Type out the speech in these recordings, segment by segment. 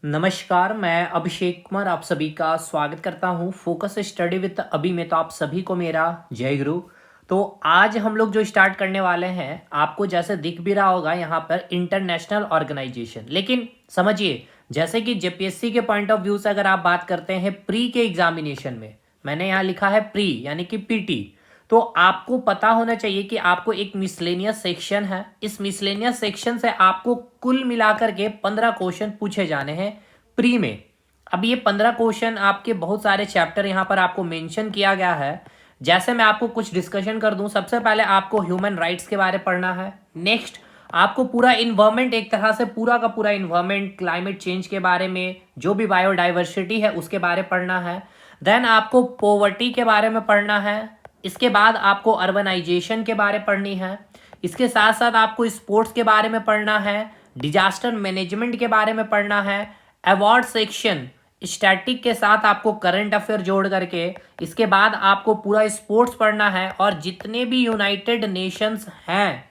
नमस्कार, मैं अभिषेक कुमार आप सभी का स्वागत करता हूं फोकस स्टडी विद अभी में। तो आप सभी को मेरा जय गुरु। तो आज हम लोग जो स्टार्ट करने वाले हैं, आपको जैसे दिख भी रहा होगा यहाँ पर इंटरनेशनल ऑर्गेनाइजेशन। लेकिन समझिए, जैसे कि जेपीएससी के पॉइंट ऑफ व्यू से अगर आप बात करते हैं प्री के एग्जामिनेशन में, मैंने यहाँ लिखा है प्री यानी कि पीटी। तो आपको पता होना चाहिए कि आपको एक मिसलेनियस सेक्शन है। इस मिसलेनियस सेक्शन से आपको कुल मिलाकर के 15 क्वेश्चन पूछे जाने हैं प्री में। अब ये 15 क्वेश्चन आपके बहुत सारे चैप्टर यहाँ पर आपको मेंशन किया गया है। जैसे मैं आपको कुछ डिस्कशन कर दूं, सबसे पहले आपको ह्यूमन राइट्स के बारे में पढ़ना है। नेक्स्ट आपको पूरा इन्वायरमेंट, एक तरह से पूरा का पूरा इन्वायरमेंट, क्लाइमेट चेंज के बारे में, जो भी बायोडाइवर्सिटी है उसके बारे में पढ़ना है। देन आपको पॉवर्टी के बारे में पढ़ना है। इसके बाद आपको अर्बनाइजेशन के बारे में पढ़नी है। इसके साथ साथ आपको स्पोर्ट्स के बारे में पढ़ना है, डिजास्टर मैनेजमेंट के बारे में पढ़ना है, अवार्ड सेक्शन स्टैटिक के साथ आपको करंट अफेयर जोड़ करके। इसके बाद आपको पूरा स्पोर्ट्स पढ़ना है, और जितने भी यूनाइटेड नेशंस हैं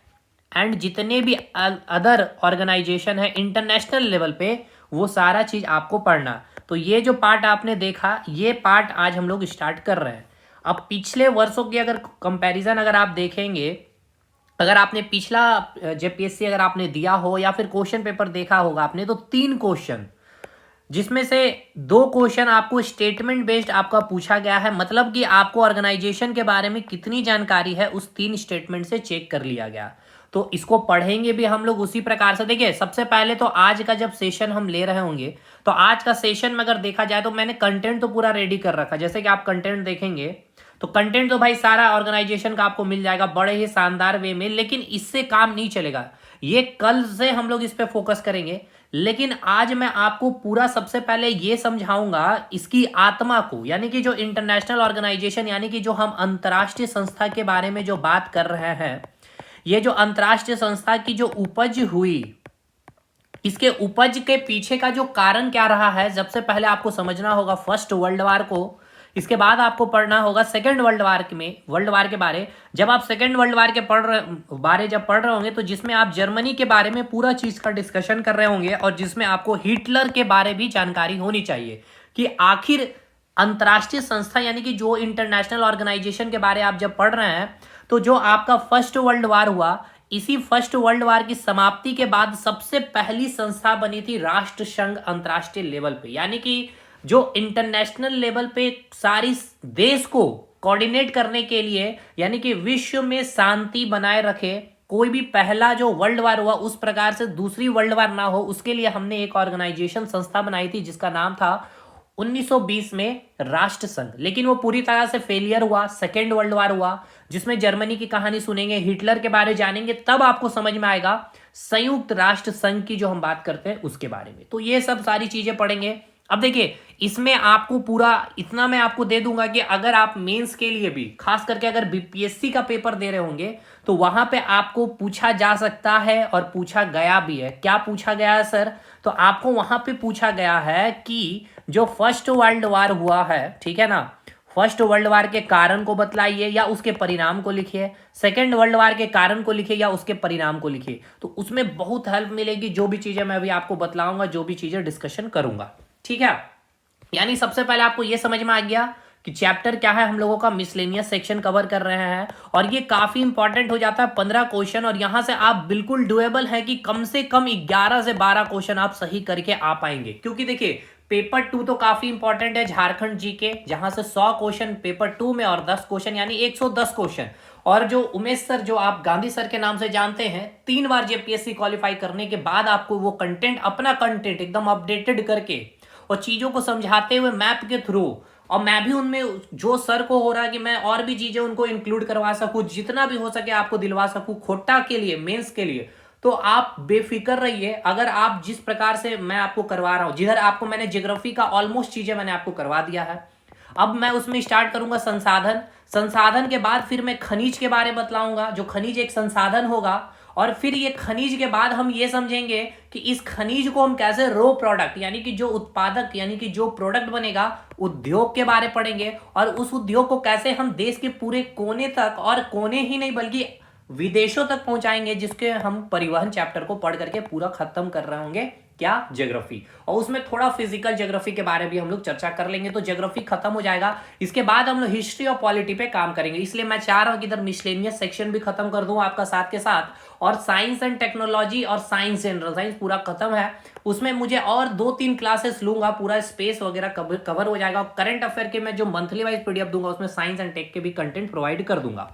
एंड जितने भी अदर ऑर्गेनाइजेशन है इंटरनेशनल लेवल पे, वो सारा चीज आपको पढ़ना। तो ये जो पार्ट आपने देखा, ये पार्ट आज हम लोग स्टार्ट कर रहे हैं। अब पिछले वर्षों की अगर कंपैरिजन अगर आप देखेंगे, अगर आपने पिछला जेपीएससी अगर आपने दिया हो या फिर क्वेश्चन पेपर देखा होगा आपने, तो 3 क्वेश्चन, जिसमें से 2 क्वेश्चन आपको स्टेटमेंट बेस्ड आपका पूछा गया है। मतलब कि आपको ऑर्गेनाइजेशन के बारे में कितनी जानकारी है उस 3 स्टेटमेंट से चेक कर लिया गया। तो इसको पढ़ेंगे भी हम लोग उसी प्रकार से। देखिए, सबसे पहले तो आज का जब सेशन हम ले रहे होंगे, तो आज का सेशन में अगर देखा जाए तो मैंने कंटेंट तो पूरा रेडी कर रखा। जैसे कि आप कंटेंट देखेंगे तो कंटेंट तो भाई सारा ऑर्गेनाइजेशन का आपको मिल जाएगा बड़े ही शानदार वे में। लेकिन इससे काम नहीं चलेगा, ये कल से हम लोग इस पे फोकस करेंगे। लेकिन आज मैं आपको पूरा सबसे पहले ये समझाऊंगा इसकी आत्मा को, यानी कि जो इंटरनेशनल ऑर्गेनाइजेशन, यानी कि जो हम अंतर्राष्ट्रीय संस्था के बारे में जो बात कर रहे हैं, ये जो अंतर्राष्ट्रीय संस्था की जो उपज हुई, इसके उपज के पीछे का जो कारण क्या रहा है, सबसे पहले आपको समझना होगा फर्स्ट वर्ल्ड वार को। इसके बाद आपको पढ़ना होगा सेकेंड वर्ल्ड वार के बारे। जब आप सेकेंड वर्ल्ड वार के पढ़ रहे होंगे, तो जिसमें आप जर्मनी के बारे में पूरा चीज का डिस्कशन कर रहे होंगे, और जिसमें आपको हिटलर के बारे भी जानकारी होनी चाहिए कि आखिर अंतर्राष्ट्रीय संस्था यानी कि जो इंटरनेशनल ऑर्गेनाइजेशन के बारे आप जब पढ़ रहे हैं, तो जो आपका फर्स्ट वर्ल्ड वार हुआ, इसी फर्स्ट वर्ल्ड वार की समाप्ति के बाद सबसे पहली संस्था बनी थी राष्ट्र संघ अंतर्राष्ट्रीय लेवल पे। यानी कि जो इंटरनेशनल लेवल पे सारी देश को कोऑर्डिनेट करने के लिए, यानी कि विश्व में शांति बनाए रखे, कोई भी पहला जो वर्ल्ड वार हुआ उस प्रकार से दूसरी वर्ल्ड वार ना हो, उसके लिए हमने एक ऑर्गेनाइजेशन संस्था बनाई थी जिसका नाम था 1920 में राष्ट्र संघ। लेकिन वो पूरी तरह से फेलियर हुआ। सेकेंड वर्ल्ड वार हुआ, जिसमें जर्मनी की कहानी सुनेंगे, हिटलर के बारे जानेंगे, तब आपको समझ में आएगा संयुक्त राष्ट्र संघ की जो हम बात करते हैं उसके बारे में। तो ये सब सारी चीजें पढ़ेंगे। अब देखिए, इसमें आपको पूरा इतना मैं आपको दे दूंगा कि अगर आप मेंस के लिए भी, खास करके अगर बीपीएससी का पेपर दे रहे होंगे, तो वहां पे आपको पूछा जा सकता है और पूछा गया भी है। क्या पूछा गया है सर? तो आपको वहां पे पूछा गया है कि जो फर्स्ट वर्ल्ड वार हुआ है, ठीक है ना, फर्स्ट वर्ल्ड वार के कारण को बतलाइए या उसके परिणाम को लिखिए। सेकेंड वर्ल्ड वार के कारण को लिखिए या उसके परिणाम को लिखिए। तो उसमें बहुत हेल्प मिलेगी, जो भी चीजें मैं अभी आपको बतलाऊंगा, जो भी चीजें डिस्कशन करूंगा, ठीक है। यानी सबसे पहले आपको यह समझ में आ गया कि चैप्टर क्या है, हम लोगों का मिसलेनियस सेक्शन कवर कर रहे हैं, और ये काफी इंपॉर्टेंट हो जाता है 15 क्वेश्चन। और यहां से आप बिल्कुल डुएबल है कि कम से कम 11 से 12 क्वेश्चन आप सही करके आ पाएंगे। क्योंकि देखिए, पेपर 2 तो काफी इंपॉर्टेंट है, झारखंड जीके, जहां से 100 क्वेश्चन पेपर 2 में और 10 क्वेश्चन यानी 110 क्वेश्चन। और जो उमेश सर, जो आप गांधी सर के नाम से जानते हैं, 3 बार जेपीएससी क्वालिफाई करने के बाद आपको वो कंटेंट, अपना कंटेंट एकदम अपडेटेड करके और चीजों को समझाते हुए मैप के थ्रू, और मैं भी उनमें जो सर को हो रहा है कि मैं और भी चीजें उनको इंक्लूड करवा सकूं, जितना भी हो सके आपको दिलवा सकूं खोटा के लिए, मेंस के लिए। तो आप बेफिक्र रहिए, अगर आप जिस प्रकार से मैं आपको करवा रहा हूं, जिधर आपको मैंने ज्योग्राफी का ऑलमोस्ट चीजें मैंने आपको करवा दिया है, अब मैं उसमें स्टार्ट करूंगा संसाधन के बाद फिर मैं खनिज के बारे में बतलाऊंगा। जो खनिज एक संसाधन होगा, और फिर ये खनिज के बाद हम ये समझेंगे कि इस खनिज को हम कैसे रो प्रोडक्ट, यानी कि जो उत्पादक, यानी कि जो प्रोडक्ट बनेगा, उद्योग के बारे पढ़ेंगे, और उस उद्योग को कैसे हम देश के पूरे कोने तक, और कोने ही नहीं बल्कि विदेशों तक पहुंचाएंगे, जिसके हम परिवहन चैप्टर को पढ़ करके पूरा खत्म कर रहे होंगे, क्या, ज्योग्राफी। और उसमें थोड़ा फिजिकल ज्योग्राफी के बारे में भी हम लोग चर्चा कर लेंगे, तो ज्योग्राफी खत्म हो जाएगा। इसके बाद हम लोग हिस्ट्री और पॉलिटी पे काम करेंगे, इसलिए मैं चाह रहा हूं कि इधर मिसलेनियस सेक्शन भी खत्म कर दूं आपका साथ के साथ, और साइंस एंड टेक्नोलॉजी और साइंस जनरल साइंस पूरा खत्म है। उसमें मुझे और 2-3 क्लासेस लूंगा, पूरा स्पेस वगैरह कवर हो जाएगा। करंट अफेयर के मैं जो मंथली वाइज पीडीएफ दूंगा उसमें साइंस एंड टेक के भी कंटेंट प्रोवाइड कर दूंगा।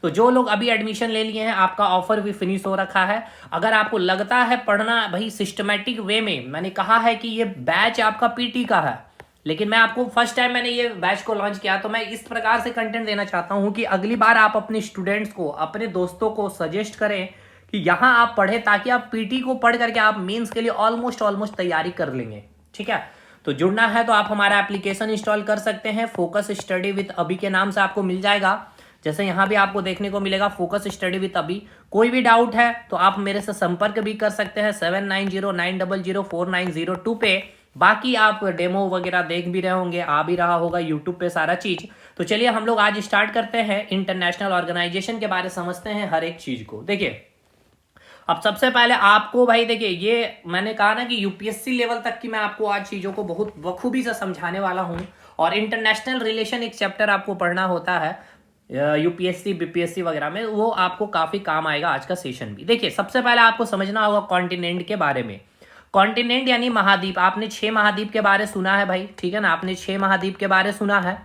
तो जो लोग अभी एडमिशन ले लिए हैं, आपका ऑफर भी फिनिश हो रखा है। अगर आपको लगता है पढ़ना भाई सिस्टमेटिक वे में, मैंने कहा है कि ये बैच आपका पीटी का है, लेकिन मैं आपको फर्स्ट टाइम मैंने ये बैच को लॉन्च किया, तो मैं इस प्रकार से कंटेंट देना चाहता हूं कि अगली बार आप अपने स्टूडेंट्स को, अपने दोस्तों को सजेस्ट करें कि यहां आप पढ़े, ताकि आप पीटी को पढ़ करके आप मेंस के लिए ऑलमोस्ट तैयारी कर लेंगे। ठीक है, तो जुड़ना है तो आप हमारा एप्लीकेशन इंस्टॉल कर सकते हैं, फोकस स्टडी विद अभी के नाम से आपको मिल जाएगा। जैसे यहाँ भी आपको देखने को मिलेगा फोकस स्टडी विद अभी। कोई भी डाउट है तो आप मेरे से संपर्क भी कर सकते हैं 7909004902 पे। बाकी आप डेमो वगैरह देख भी रहे होंगे, आ भी रहा होगा यूट्यूब पे सारा चीज। तो चलिए हम लोग आज स्टार्ट करते हैं, इंटरनेशनल ऑर्गेनाइजेशन के बारे समझते हैं हर एक चीज को। देखिए, अब सबसे पहले आपको भाई देखिए, ये मैंने कहा ना कि यूपीएससी लेवल तक की मैं आपको आज चीजों को बहुत बखूबी से समझाने वाला हूं। और इंटरनेशनल रिलेशन एक चैप्टर आपको पढ़ना होता है यूपीएससी बीपीएससी वगैरह में, वो आपको काफी काम आएगा आज का सेशन भी। देखिए, सबसे पहले आपको समझना होगा कॉन्टिनेंट के बारे में। कॉन्टिनेंट यानी महाद्वीप। आपने 6 महाद्वीप के बारे सुना है भाई, ठीक है ना, आपने 6 महाद्वीप के बारे सुना है।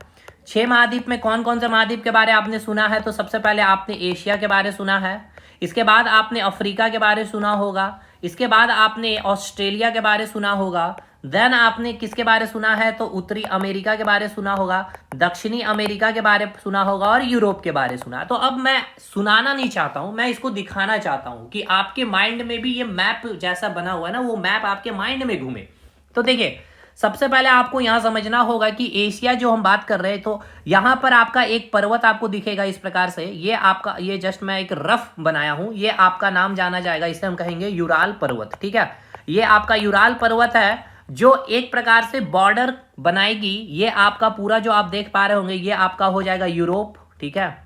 6 महाद्वीप में कौन कौन से महाद्वीप के बारे आपने सुना है? तो सबसे पहले आपने एशिया के बारे सुना है, इसके बाद आपने अफ्रीका के बारे सुना होगा, इसके बाद आपने ऑस्ट्रेलिया के बारे सुना होगा, देन आपने किसके बारे सुना है? तो उत्तरी अमेरिका के बारे सुना होगा, दक्षिणी अमेरिका के बारे सुना होगा, और यूरोप के बारे सुना। तो अब मैं सुनाना नहीं चाहता हूं, मैं इसको दिखाना चाहता हूं कि आपके माइंड में भी ये मैप जैसा बना हुआ है ना, वो मैप आपके माइंड में घूमे। तो देखिए, सबसे पहले आपको यहां समझना होगा कि एशिया जो हम बात कर रहे हैं, तो यहां पर आपका एक पर्वत आपको दिखेगा इस प्रकार से। ये आपका, ये जस्ट मैं एक रफ बनाया हूं, ये आपका नाम जाना जाएगा, इसे हम कहेंगे यूराल पर्वत। ठीक है, ये आपका यूराल पर्वत है जो एक प्रकार से बॉर्डर बनाएगी। ये आपका पूरा जो आप देख पा रहे होंगे, ये आपका हो जाएगा यूरोप। ठीक है,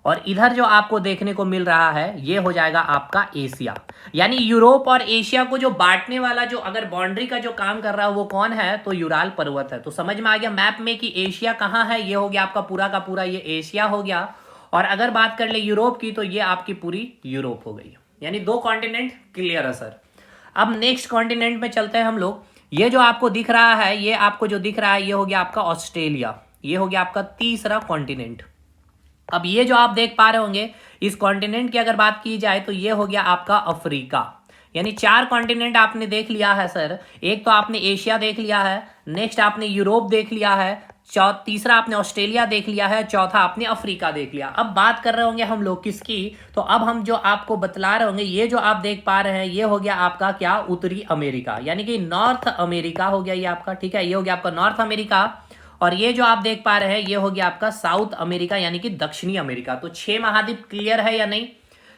और इधर जो आपको देखने को मिल रहा है, ये हो जाएगा आपका एशिया। यानी यूरोप और एशिया को जो बांटने वाला, जो अगर बाउंड्री का जो काम कर रहा है, वो कौन है? तो यूराल पर्वत है। तो समझ में आ गया मैप में कि एशिया कहाँ है। ये हो गया आपका पूरा का पूरा, ये एशिया हो गया। और अगर बात कर ले यूरोप की, तो ये आपकी पूरी यूरोप हो गई। यानी 2 कॉन्टिनेंट क्लियर है सर। अब नेक्स्ट कॉन्टिनेंट में चलते हैं हम लोग। ये जो आपको दिख रहा है, ये आपको जो दिख रहा है, ये हो गया आपका ऑस्ट्रेलिया। ये हो गया आपका तीसरा कॉन्टिनेंट। अब ये जो आप देख पा रहे होंगे, इस कॉन्टिनेंट की अगर बात की जाए, तो ये हो गया आपका अफ्रीका। यानी 4 कॉन्टिनेंट आपने देख लिया है सर। एक तो आपने एशिया देख लिया है, नेक्स्ट आपने यूरोप देख लिया है, तीसरा आपने ऑस्ट्रेलिया देख लिया है, चौथा आपने अफ्रीका देख लिया। अब बात कर रहे होंगे हम लोग किसकी? तो अब हम जो आपको बतला रहे होंगे, ये जो आप देख पा रहे हैं, ये हो गया आपका क्या? उत्तरी अमेरिका, यानी कि नॉर्थ अमेरिका हो गया ये आपका। ठीक है, ये हो गया आपका नॉर्थ अमेरिका। और ये जो आप देख पा रहे हैं, ये हो गया आपका साउथ अमेरिका, यानी कि दक्षिणी अमेरिका। तो 6 महाद्वीप क्लियर है या नहीं?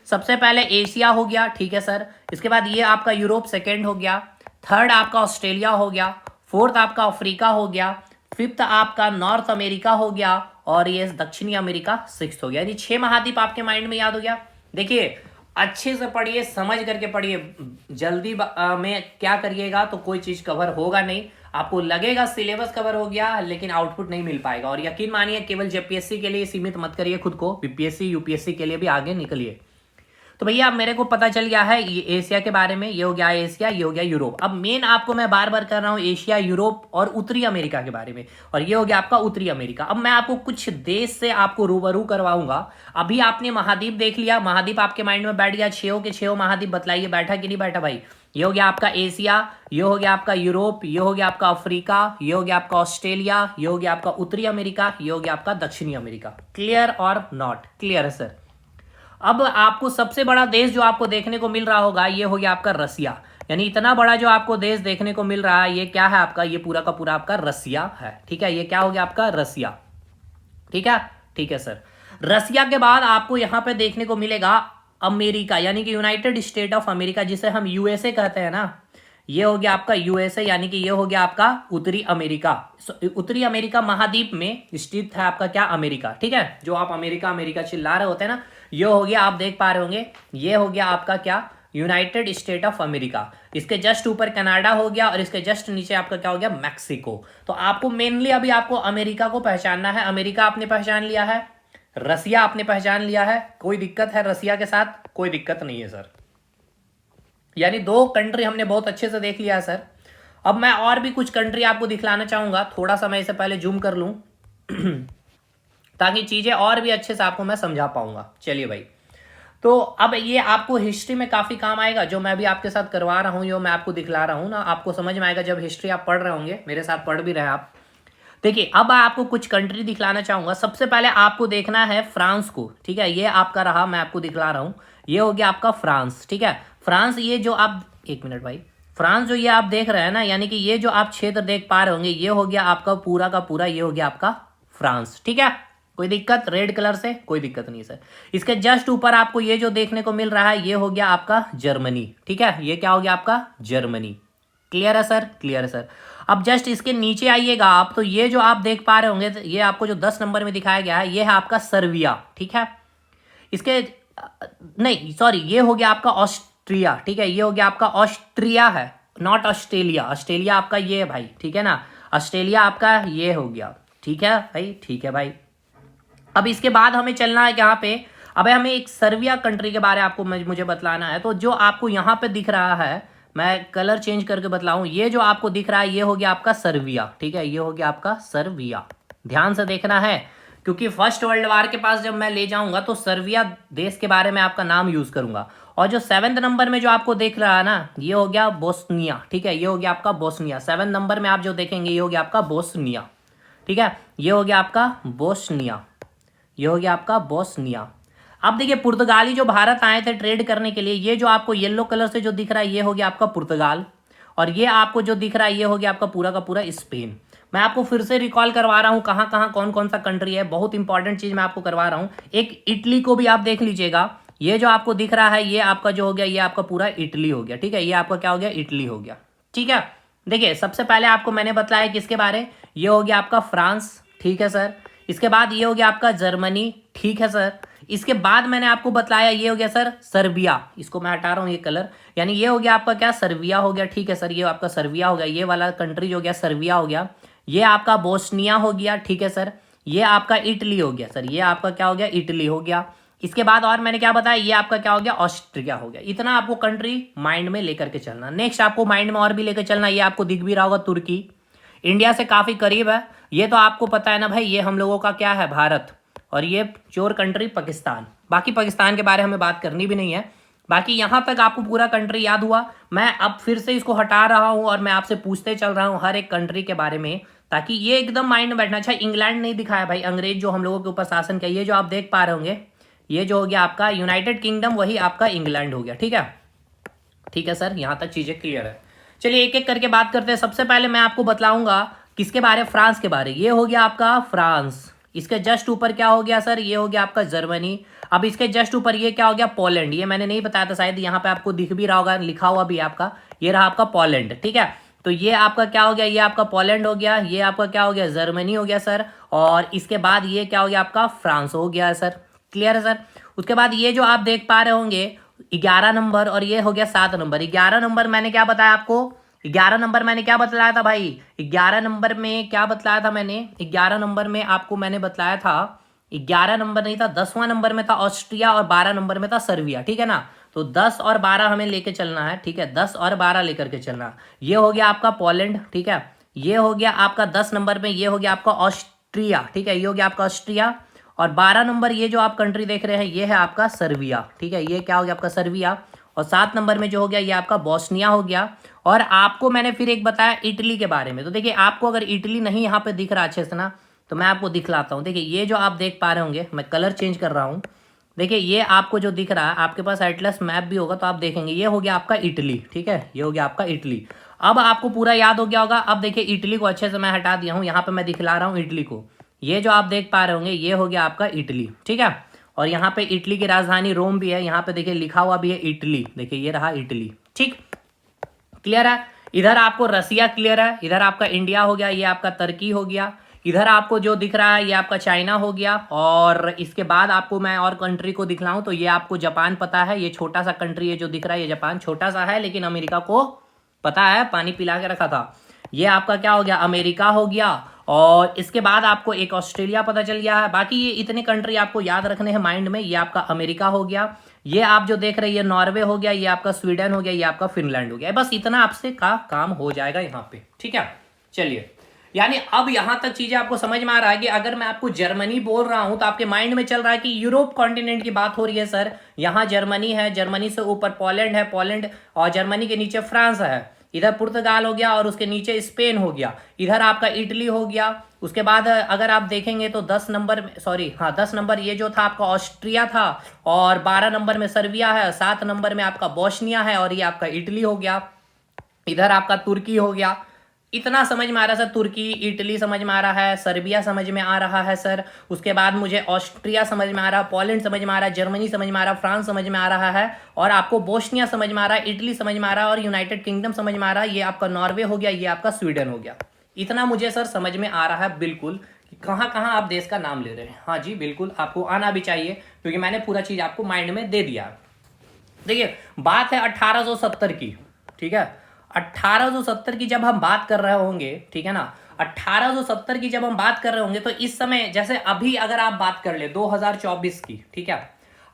सबसे पहले एशिया हो गया, ठीक है सर। इसके बाद ये आपका यूरोप सेकेंड हो गया, थर्ड आपका ऑस्ट्रेलिया हो गया, फोर्थ आपका अफ्रीका हो गया, फिफ्थ आपका नॉर्थ अमेरिका हो गया, और ये दक्षिणी अमेरिका 6th हो गया। यानी 6 महाद्वीप आपके माइंड में याद हो गया। देखिए, अच्छे से पढ़िए, समझ करके पढ़िए। जल्दी में क्या करिएगा तो कोई चीज कवर होगा नहीं। आपको लगेगा सिलेबस कवर हो गया, लेकिन आउटपुट नहीं मिल पाएगा। और यकीन मानिए, केवल जेपीएससी के लिए सीमित मत करिए खुद को, बीपीएससी यूपीएससी के लिए भी आगे निकलिए। तो भैया, अब मेरे को पता चल गया है ये एशिया के बारे में। ये हो गया एशिया, ये हो गया यूरोप। अब मेन आपको मैं बार बार कर रहा हूँ एशिया, यूरोप और उत्तरी अमेरिका के बारे में। और ये हो गया आपका उत्तरी अमेरिका। अब मैं आपको कुछ देश से आपको रूबरू करवाऊंगा। अभी आपने महाद्वीप देख लिया, महाद्वीप आपके माइंड में बैठ गया। 6 के 6 महाद्वीप बतलाइए, बैठा कि नहीं बैठा भाई? ये हो गया आपका एशिया, ये हो गया आपका यूरोप, ये हो गया आपका अफ्रीका, ये हो गया आपका ऑस्ट्रेलिया, ये हो गया आपका उत्तरी अमेरिका, ये हो गया आपका दक्षिणी अमेरिका। क्लियर और नॉट क्लियर है सर? अब आपको सबसे बड़ा देश जो आपको देखने को मिल रहा होगा, ये हो गया आपका रसिया। यानी इतना बड़ा जो आपको देश देखने को मिल रहा है, ये क्या है आपका? ये पूरा का पूरा आपका रसिया है। ठीक है, ये क्या हो गया आपका? रसिया। ठीक है, ठीक है सर। रसिया के बाद आपको यहां पे देखने को मिलेगा अमेरिका, यानी कि यूनाइटेड स्टेट ऑफ अमेरिका, जिसे हम यूएसए कहते हैं ना। ये हो गया आपका यूएसए, यानी कि ये हो गया आपका उत्तरी अमेरिका। उत्तरी अमेरिका महाद्वीप में स्थित है आपका क्या? अमेरिका। ठीक है, जो आप अमेरिका अमेरिका चिल्ला रहे होते हैं ना, ये हो गया, आप देख पा रहे होंगे, ये हो गया आपका क्या, यूनाइटेड स्टेट ऑफ अमेरिका। इसके जस्ट ऊपर कनाडा हो गया और इसके जस्ट नीचे आपका क्या हो गया, मैक्सिको। तो आपको मेनली अभी आपको अमेरिका को पहचानना है। अमेरिका आपने पहचान लिया है, रसिया आपने पहचान लिया है। कोई दिक्कत है रसिया के साथ? कोई दिक्कत नहीं है सर, यानी 2 कंट्री हमने बहुत अच्छे से देख लिया है सर। अब मैं और भी कुछ कंट्री आपको दिखलाना चाहूंगा, थोड़ा सा मैं इसे पहले जूम कर लूं ताकि चीजें और भी अच्छे से आपको मैं समझा पाऊंगा। चलिए भाई, तो अब ये आपको हिस्ट्री में काफी काम आएगा, जो मैं अभी आपके साथ करवा रहा हूँ, जो मैं आपको दिखला रहा हूँ ना, आपको समझ में आएगा जब हिस्ट्री आप पढ़ रहे होंगे, मेरे साथ पढ़ भी रहे आप। देखिए, अब आपको कुछ कंट्री दिखलाना चाहूंगा। सबसे पहले आपको देखना है फ्रांस को, ठीक है, ये आपका रहा, मैं आपको दिखला रहा हूँ। ये हो गया आपका फ्रांस, ठीक है। फ्रांस, ये जो आप, एक मिनट भाई, फ्रांस जो ये आप देख रहे हैं ना, यानी कि ये जो आप क्षेत्र देख पा रहे होंगे, ये हो गया आपका पूरा का पूरा, ये हो गया आपका फ्रांस, ठीक है। कोई दिक्कत रेड कलर से? कोई दिक्कत नहीं सर। इसके जस्ट ऊपर आपको ये जो देखने को मिल रहा है, ये हो गया आपका जर्मनी, ठीक है। ये क्या हो गया आपका जर्मनी। क्लियर है सर? क्लियर है सर। अब जस्ट इसके नीचे आइएगा आप, तो ये जो आप देख पा रहे होंगे, ये आपको जो 10 नंबर में दिखाया गया है, ये है आपका सर्बिया, ठीक है। इसके नहीं सॉरी, ये हो गया आपका ऑस्ट्रिया, ठीक है। ये हो गया आपका ऑस्ट्रिया है, नॉट ऑस्ट्रेलिया। ऑस्ट्रेलिया आपका ये है भाई, ठीक है ना। ऑस्ट्रेलिया आपका ये हो गया, ठीक है भाई, ठीक है भाई। अब इसके बाद हमें चलना है यहाँ पे, अब हमें एक सर्बिया कंट्री के बारे में आपको मुझे बतलाना है। तो जो आपको यहाँ पे दिख रहा है, मैं कलर चेंज करके बतलाऊं, ये जो आपको दिख रहा है, ये हो गया आपका सर्बिया, ठीक है। ये हो गया आपका सर्बिया। ध्यान से देखना है, क्योंकि फर्स्ट वर्ल्ड वार के पास जब मैं ले जाऊंगा तो सर्बिया देश के बारे में आपका नाम यूज करूंगा। और जो 7वें नंबर में जो आपको देख रहा है ना, ये हो गया बोस्निया, ठीक है। ये हो गया आपका बोस्निया। 7वें नंबर में आप जो देखेंगे, ये हो गया आपका बोस्निया, ठीक है। ये हो गया आपका बोस्निया, ये हो गया आपका बोस्निया। अब देखिए, पुर्तगाली जो भारत आए थे ट्रेड करने के लिए, ये जो आपको येलो कलर से जो दिख रहा है, ये हो गया आपका पुर्तगाल। और ये आपको जो दिख रहा है, ये हो गया आपका पूरा का पूरा स्पेन। मैं आपको फिर से रिकॉल करवा रहा हूँ कहाँ कहाँ कौन कौन सा कंट्री है, बहुत इंपॉर्टेंट चीज मैं आपको करवा रहा हूँ। एक इटली को भी आप देख लीजिएगा, ये जो आपको दिख रहा है, ये आपका जो हो गया, ये आपका पूरा इटली हो गया, ठीक है। ये आपका क्या हो गया, इटली हो गया, ठीक है। देखिए, सबसे पहले आपको मैंने बताया किसके बारे, ये हो गया आपका फ्रांस, ठीक है सर। इसके बाद ये हो गया आपका जर्मनी, ठीक है सर। इसके बाद मैंने आपको बताया, ये हो गया सर सर्बिया। इसको मैं हटा रहा हूँ ये कलर, यानी ये हो गया आपका क्या, सर्बिया हो गया, ठीक है सर। ये आपका सर्बिया हो गया, ये वाला कंट्री जो हो गया सर्बिया हो गया। ये आपका बोस्निया हो गया, ठीक है सर। ये आपका इटली हो गया सर, ये आपका क्या हो गया, इटली हो गया। इसके बाद और मैंने क्या बताया, ये आपका क्या हो गया, ऑस्ट्रिया हो गया। इतना आपको कंट्री माइंड में लेकर के चलना। नेक्स्ट आपको माइंड में और भी लेकर चलना, ये आपको दिख भी रहा होगा, तुर्की इंडिया से काफी करीब है। ये तो आपको पता है ना भाई, ये हम लोगों का क्या है, भारत। और ये चोर कंट्री पाकिस्तान। बाकी पाकिस्तान के बारे में हमें बात करनी भी नहीं है। बाकी यहां तक आपको पूरा कंट्री याद हुआ। मैं अब फिर से इसको हटा रहा हूं और मैं आपसे पूछते चल रहा हूं हर एक कंट्री के बारे में, ताकि ये एकदम माइंड में बैठना। अच्छा, इंग्लैंड नहीं दिखाया भाई, अंग्रेज जो हम लोगों के ऊपर शासन किया, ये जो आप देख पा रहे होंगे, ये जो हो गया आपका यूनाइटेड किंगडम, वही आपका इंग्लैंड हो गया, ठीक है। ठीक है सर, यहां तक चीजें क्लियर है। चलिए एक एक करके बात करते हैं। सबसे पहले मैं आपको बतलाऊंगा किसके बारे, फ्रांस के बारे। ये हो गया आपका फ्रांस। इसके जस्ट ऊपर क्या हो गया सर, ये हो गया आपका जर्मनी। अब इसके जस्ट ऊपर ये क्या हो गया, पोलैंड। ये मैंने नहीं बताया था, शायद यहाँ पे आपको दिख भी रहा होगा, लिखा हुआ भी आपका, ये रहा आपका पोलैंड, ठीक है। तो ये आपका क्या हो गया, ये आपका पोलैंड हो गया। ये आपका क्या हो गया, जर्मनी हो गया सर। और इसके बाद ये क्या हो गया, आपका फ्रांस हो गया सर। क्लियर है सर। उसके बाद ये जो आप देख पा रहे होंगे 11 नंबर, और ये हो गया 7 नंबर। 11 नंबर मैंने क्या बताया आपको, 11 नंबर मैंने क्या बतलाया था भाई, 11 नंबर में क्या बतलाया था मैंने, 11 नंबर में आपको मैंने बतलाया था, 11 नंबर नहीं था, 10वां नंबर में था ऑस्ट्रिया, और 12 नंबर में था सर्बिया, ठीक है ना। तो 10 और 12 हमें लेके चलना है, ठीक है। 10 और 12 लेकर के चलना। ये हो गया आपका पोलैंड, ठीक है। ये हो गया आपका 10 नंबर में, ये हो गया आपका ऑस्ट्रिया, ठीक है। ये हो गया आपका ऑस्ट्रिया। और 12 नंबर ये जो आप कंट्री देख रहे हैं, ये है आपका सर्बिया, ठीक है। ये क्या हो गया आपका सर्बिया। और 7 नंबर में जो हो गया, ये आपका बोस्निया हो गया। और आपको मैंने फिर एक बताया इटली के बारे में। तो देखिए, आपको अगर इटली नहीं यहाँ पे दिख रहा अच्छे से ना, तो मैं आपको दिखलाता हूँ। देखिए, ये जो आप देख पा रहे होंगे, मैं कलर चेंज कर रहा हूँ। देखिए, ये आपको जो दिख रहा है, आपके पास एटलस मैप भी होगा तो आप देखेंगे, ये हो गया आपका इटली, ठीक है। ये हो गया आपका इटली। अब आपको पूरा याद हो गया होगा। अब देखिए, इटली को अच्छे से मैं हटा दिया हूँ, यहाँ पे मैं दिखला रहा हूँ इटली को। ये जो आप देख पा रहे होंगे, ये हो गया आपका इटली, ठीक है। और यहाँ पे इटली की राजधानी रोम भी है, यहाँ पे देखिए लिखा हुआ भी है इटली। देखिए, ये रहा इटली, ठीक। क्लियर है। इधर आपको रसिया क्लियर है, इधर आपका इंडिया हो गया, ये आपका तुर्की हो गया। इधर आपको जो दिख रहा है ये आपका चाइना हो गया, और इसके बाद आपको मैं और कंट्री को दिखलाऊं तो ये आपको जापान पता है, ये छोटा सा कंट्री है जो दिख रहा है, ये जापान छोटा सा है लेकिन अमेरिका को पता है, पानी पिला के रखा था। ये आपका क्या हो गया, अमेरिका हो गया। और इसके बाद आपको एक ऑस्ट्रेलिया पता चल गया है। बाकी ये इतने कंट्री आपको याद रखने हैं माइंड में। ये आपका अमेरिका हो गया, ये आप जो देख रहे हैं ये नॉर्वे हो गया, ये आपका स्वीडन हो गया, ये आपका फिनलैंड हो गया। बस इतना आपसे का काम हो जाएगा यहाँ पे, ठीक है। चलिए, यानी अब यहां तक चीजें आपको समझ में आ रहा है कि अगर मैं आपको जर्मनी बोल रहा हूं तो आपके माइंड में चल रहा है कि यूरोप कॉन्टिनेंट की बात हो रही है सर। यहां जर्मनी है, जर्मनी से ऊपर पोलैंड है, पोलैंड और जर्मनी के नीचे फ्रांस है, इधर पुर्तगाल हो गया और उसके नीचे स्पेन हो गया, इधर आपका इटली हो गया। उसके बाद अगर आप देखेंगे तो 10 नंबर, सॉरी हाँ 10 नंबर ये जो था आपका ऑस्ट्रिया था, और 12 नंबर में सर्बिया है, 7 नंबर में आपका बोस्निया है, और ये आपका इटली हो गया। इधर आपका तुर्की हो गया। इतना समझ में आ रहा है सर, तुर्की इटली समझ में आ रहा है, सर्बिया समझ में आ रहा है सर। उसके बाद मुझे ऑस्ट्रिया समझ में आ रहा है, पोलैंड समझ में आ रहा है, जर्मनी समझ में आ रहा है, फ्रांस समझ में आ रहा है, और आपको बोस्निया समझ में आ रहा है, इटली समझ में आ रहा है, और यूनाइटेड किंगडम समझ में आ रहा है। ये आपका नॉर्वे हो गया, ये आपका स्वीडन हो गया। इतना मुझे सर समझ में आ रहा है बिल्कुल कि कहाँ कहाँ आप देश का नाम ले रहे हैं। हाँ जी बिल्कुल, आपको आना भी चाहिए क्योंकि मैंने पूरा चीज आपको माइंड में दे दिया। देखिए, बात है 1870 की, ठीक है। 1870 की जब हम बात कर रहे होंगे, ठीक है ना, 1870 की जब हम बात कर रहे होंगे तो इस समय जैसे अभी अगर आप बात कर ले 2024 की, ठीक है,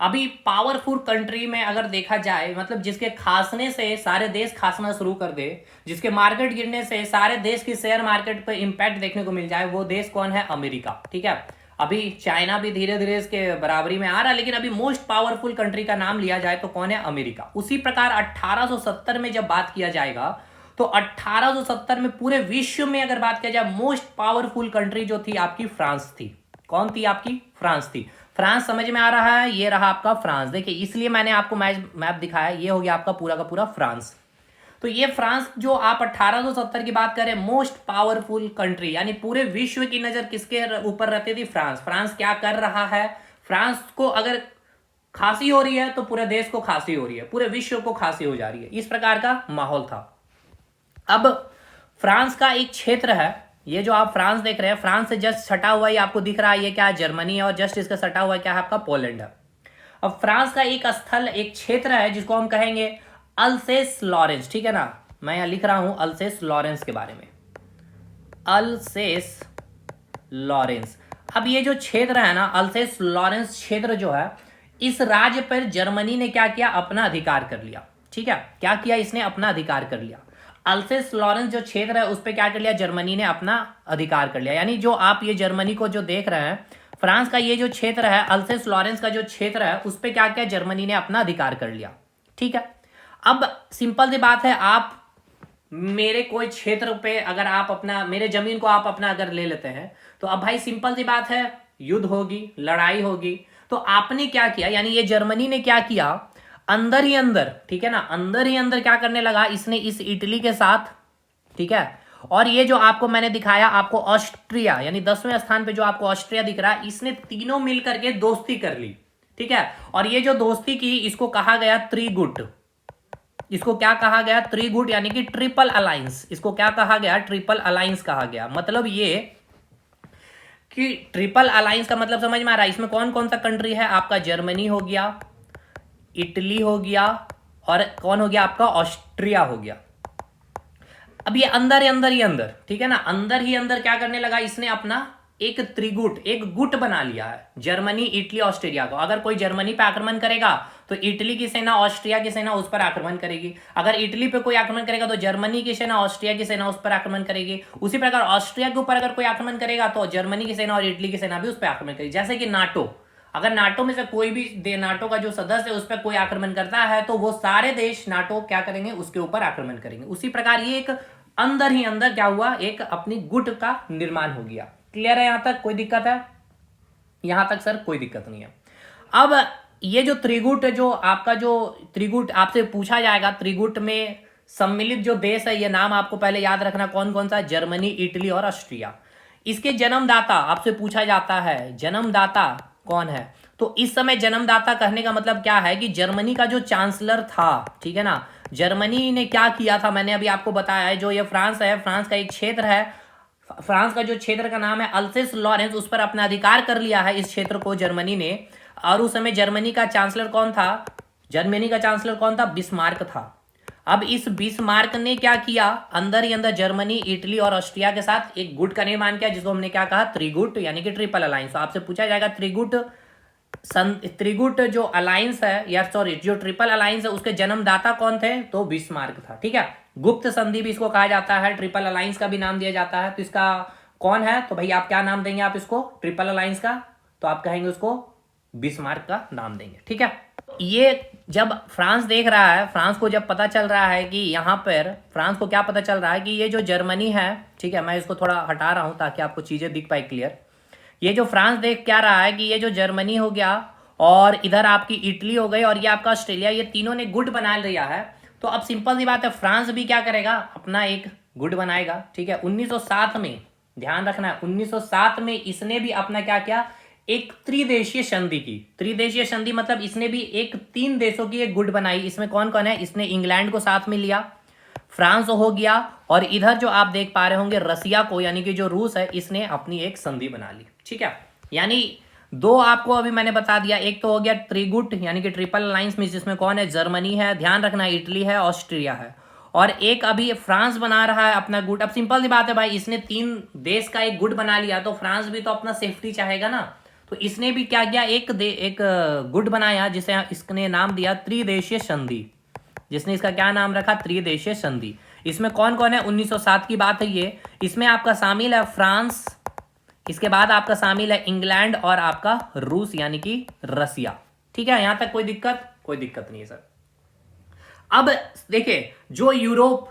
अभी पावरफुल कंट्री में अगर देखा जाए, मतलब जिसके खांसने से सारे देश खांसना शुरू कर दे, जिसके मार्केट गिरने से सारे देश की शेयर मार्केट पर इंपैक्ट देखने को मिल जाए, वो देश कौन है, अमेरिका, ठीक है। अभी चाइना भी धीरे धीरे इसके बराबरी में आ रहा है, लेकिन अभी मोस्ट पावरफुल कंट्री का नाम लिया जाए तो कौन है, अमेरिका। उसी प्रकार 1870 में जब बात किया जाएगा तो 1870 में पूरे विश्व में अगर बात किया जाए मोस्ट पावरफुल कंट्री जो थी आपकी फ्रांस थी। कौन थी आपकी, फ्रांस थी। फ्रांस समझ में आ रहा है, ये रहा आपका फ्रांस। देखिए इसलिए मैंने आपको मैप दिखाया, ये हो गया आपका पूरा का पूरा फ्रांस। तो ये फ्रांस जो आप 1870 की बात करें, मोस्ट पावरफुल कंट्री, यानी पूरे विश्व की नजर किसके ऊपर रहती थी, फ्रांस। फ्रांस क्या कर रहा है, फ्रांस को अगर खांसी हो रही है तो पूरे देश को खांसी हो रही है, पूरे विश्व को खांसी हो जा रही है, इस प्रकार का माहौल था। अब फ्रांस का एक क्षेत्र है, ये जो आप फ्रांस देख रहे हैं, फ्रांस से जस्ट सटा हुआ ही आपको दिख रहा है, ये क्या है, जर्मनी है, और जस्ट इसका सटा हुआ क्या है, आपका पोलैंड है। अब फ्रांस का एक स्थल, एक क्षेत्र है जिसको हम कहेंगे अल्सेस लॉरेंस, ठीक है ना। मैं यहां लिख रहा हूं अल्सेस लॉरेंस के बारे में, अल्सेस लॉरेंस। अब ये जो क्षेत्र है ना, अल्सेस लॉरेंस क्षेत्र जो है, इस राज्य पर जर्मनी ने क्या किया, अपना अधिकार कर लिया, ठीक है। क्या किया, इसने अपना अधिकार कर लिया। अल्सेस लॉरेंस जो क्षेत्र है उस पर क्या कर लिया, जर्मनी ने अपना अधिकार कर लिया। यानी जो आप ये जर्मनी को जो देख रहे हैं, फ्रांस का ये जो क्षेत्र है, अल्सेस लॉरेंस का जो क्षेत्र है, उस पर क्या किया, जर्मनी ने अपना अधिकार कर लिया, ठीक है। अब सिंपल सी बात है, आप मेरे कोई क्षेत्र पे अगर आप अपना, मेरे जमीन को आप अपना अगर ले लेते हैं तो अब भाई सिंपल सी बात है, युद्ध होगी, लड़ाई होगी। तो आपने क्या किया, यानी ये जर्मनी ने क्या किया, अंदर ही अंदर, ठीक है ना, अंदर ही अंदर क्या करने लगा, इसने इस इटली के साथ, ठीक है, और ये जो आपको मैंने दिखाया आपको ऑस्ट्रिया, यानी 10वें स्थान पे जो आपको ऑस्ट्रिया दिख रहा है, इसने तीनों मिलकर के दोस्ती कर ली, ठीक है। और ये जो दोस्ती की, इसको कहा गया त्रिगुट। इसको क्या कहा गया, त्रिगुट, यानी कि ट्रिपल अलायंस। इसको क्या कहा गया, ट्रिपल अलायंस कहा गया। मतलब ये कि ट्रिपल अलायंस का मतलब समझ में आ रहा है, इसमें कौन कौन सा कंट्री है, आपका जर्मनी हो गया, इटली हो गया, और कौन हो गया, आपका ऑस्ट्रिया हो गया। अब ये अंदर ही अंदर ही अंदर, ठीक है ना, अंदर ही अंदर क्या करने लगा, इसने अपना एक त्रिगुट, एक गुट बना लिया है, जर्मनी इटली ऑस्ट्रिया को। अगर कोई जर्मनी पे आक्रमण करेगा तो इटली की सेना, ऑस्ट्रिया की सेना उस पर आक्रमण करेगी। अगर इटली पे कोई आक्रमण करेगा तो जर्मनी की सेना, ऑस्ट्रिया की सेना उस पर आक्रमण करेगी। उसी प्रकार ऑस्ट्रिया के ऊपर अगर कोई आक्रमण करेगा तो जर्मनी की सेना और इटली की सेना भी उस पर आक्रमण करेगी। जैसे कि नाटो, अगर नाटो में से कोई भी नाटो का जो सदस्य है उस पर कोई आक्रमण करता है तो वो सारे देश नाटो क्या करेंगे, उसके ऊपर आक्रमण करेंगे। उसी प्रकार ये एक अंदर ही अंदर क्या हुआ, एक अपनी गुट का निर्माण हो गया। क्लियर है, यहां तक कोई दिक्कत है, यहां तक सर कोई दिक्कत नहीं है। अब ये जो त्रिगुट, जो आपका जो त्रिगुट आपसे पूछा जाएगा, त्रिगुट में सम्मिलित जो देश है, ये नाम आपको पहले याद रखना, कौन कौन सा, जर्मनी, इटली और ऑस्ट्रिया। इसके जन्मदाता आपसे पूछा जाता है, जन्मदाता कौन है, तो इस समय जन्मदाता कहने का मतलब क्या है कि जर्मनी का जो चांसलर था, ठीक है ना, जर्मनी ने क्या किया था, मैंने अभी आपको बताया है, जो ये फ्रांस है, फ्रांस का एक क्षेत्र है, फ्रांस का जो क्षेत्र का नाम है अल्सेस लॉरेंस, उस पर अपना अधिकार कर लिया है इस क्षेत्र को जर्मनी ने। और उस समय जर्मनी का चांसलर कौन था? जर्मनी का चांसलर कौन था? बिस्मार्क था। अब इस बिस्मार्क ने क्या किया, अंदर ही अंदर जर्मनी, इटली और ऑस्ट्रिया के साथ एक गुट का निर्माण किया, जिसको हमने क्या कहा? त्रिगुट, यानी कि ट्रिपल अलायंस। तो आपसे पूछा जाएगा त्रिगुट जो अलायंस है, या सॉरी जो ट्रिपल अलायंस है, उसके जन्मदाता कौन थे? तो बिस्मार्क था। ठीक है, गुप्त संधि भी इसको कहा जाता है, ट्रिपल अलायंस का भी नाम दिया जाता है। तो इसका कौन है? तो भाई आप क्या नाम देंगे आप इसको ट्रिपल अलायंस का? तो आप कहेंगे उसको बिस्मार्क का नाम देंगे। ठीक है, ये जब फ्रांस देख रहा है, फ्रांस को जब पता चल रहा है कि यहाँ पर फ्रांस को क्या पता चल रहा है कि ये जो जर्मनी है, ठीक है, मैं इसको थोड़ा हटा रहा हूँ ताकि आपको चीजें दिख पाए क्लियर। ये जो फ्रांस देख क्या रहा है कि ये जो जर्मनी हो गया और इधर आपकी इटली हो गई और ये आपका ऑस्ट्रेलिया, ये तीनों ने गुट बना लिया है। तो अब सिंपल सी बात है, फ्रांस भी क्या करेगा? अपना एक गुट बनाएगा। ठीक है, 1907 में, ध्यान रखना है, 1907 में इसने भी अपना क्या किया? एक त्रिदेशीय संधि की। त्रिदेशीय संधि मतलब इसने भी एक 3 देशों की एक गुट बनाई। इसमें कौन कौन है? इसने इंग्लैंड को साथ में लिया, फ्रांस हो गया, और इधर जो आप देख पा रहे होंगे रसिया को, यानी कि जो रूस है, इसने अपनी एक संधि बना ली। ठीक है, यानी दो आपको अभी मैंने बता दिया। एक तो हो गया त्रिगुट यानी कि ट्रिपल अलायंस में, जिसमें कौन है? जर्मनी है, ध्यान रखना, इटली है, ऑस्ट्रिया है, और एक अभी फ्रांस बना रहा है अपना गुट। अब सिंपल सी बात है भाई, इसने 3 देश का एक गुट बना लिया, तो फ्रांस भी तो अपना सेफ्टी चाहेगा ना। तो इसने भी क्या किया? एक गुट बनाया, जिसे इसने नाम दिया त्रिदेशीय संधि, जिसने इसका क्या नाम रखा? त्रिदेशीय संधि। इसमें कौन कौन है? 1907 की बात है ये। इसमें आपका शामिल है फ्रांस, इसके बाद आपका शामिल है इंग्लैंड और आपका रूस यानी कि रसिया। ठीक है, यहां तक कोई दिक्कत? कोई दिक्कत नहीं है सर। अब देखिए, जो यूरोप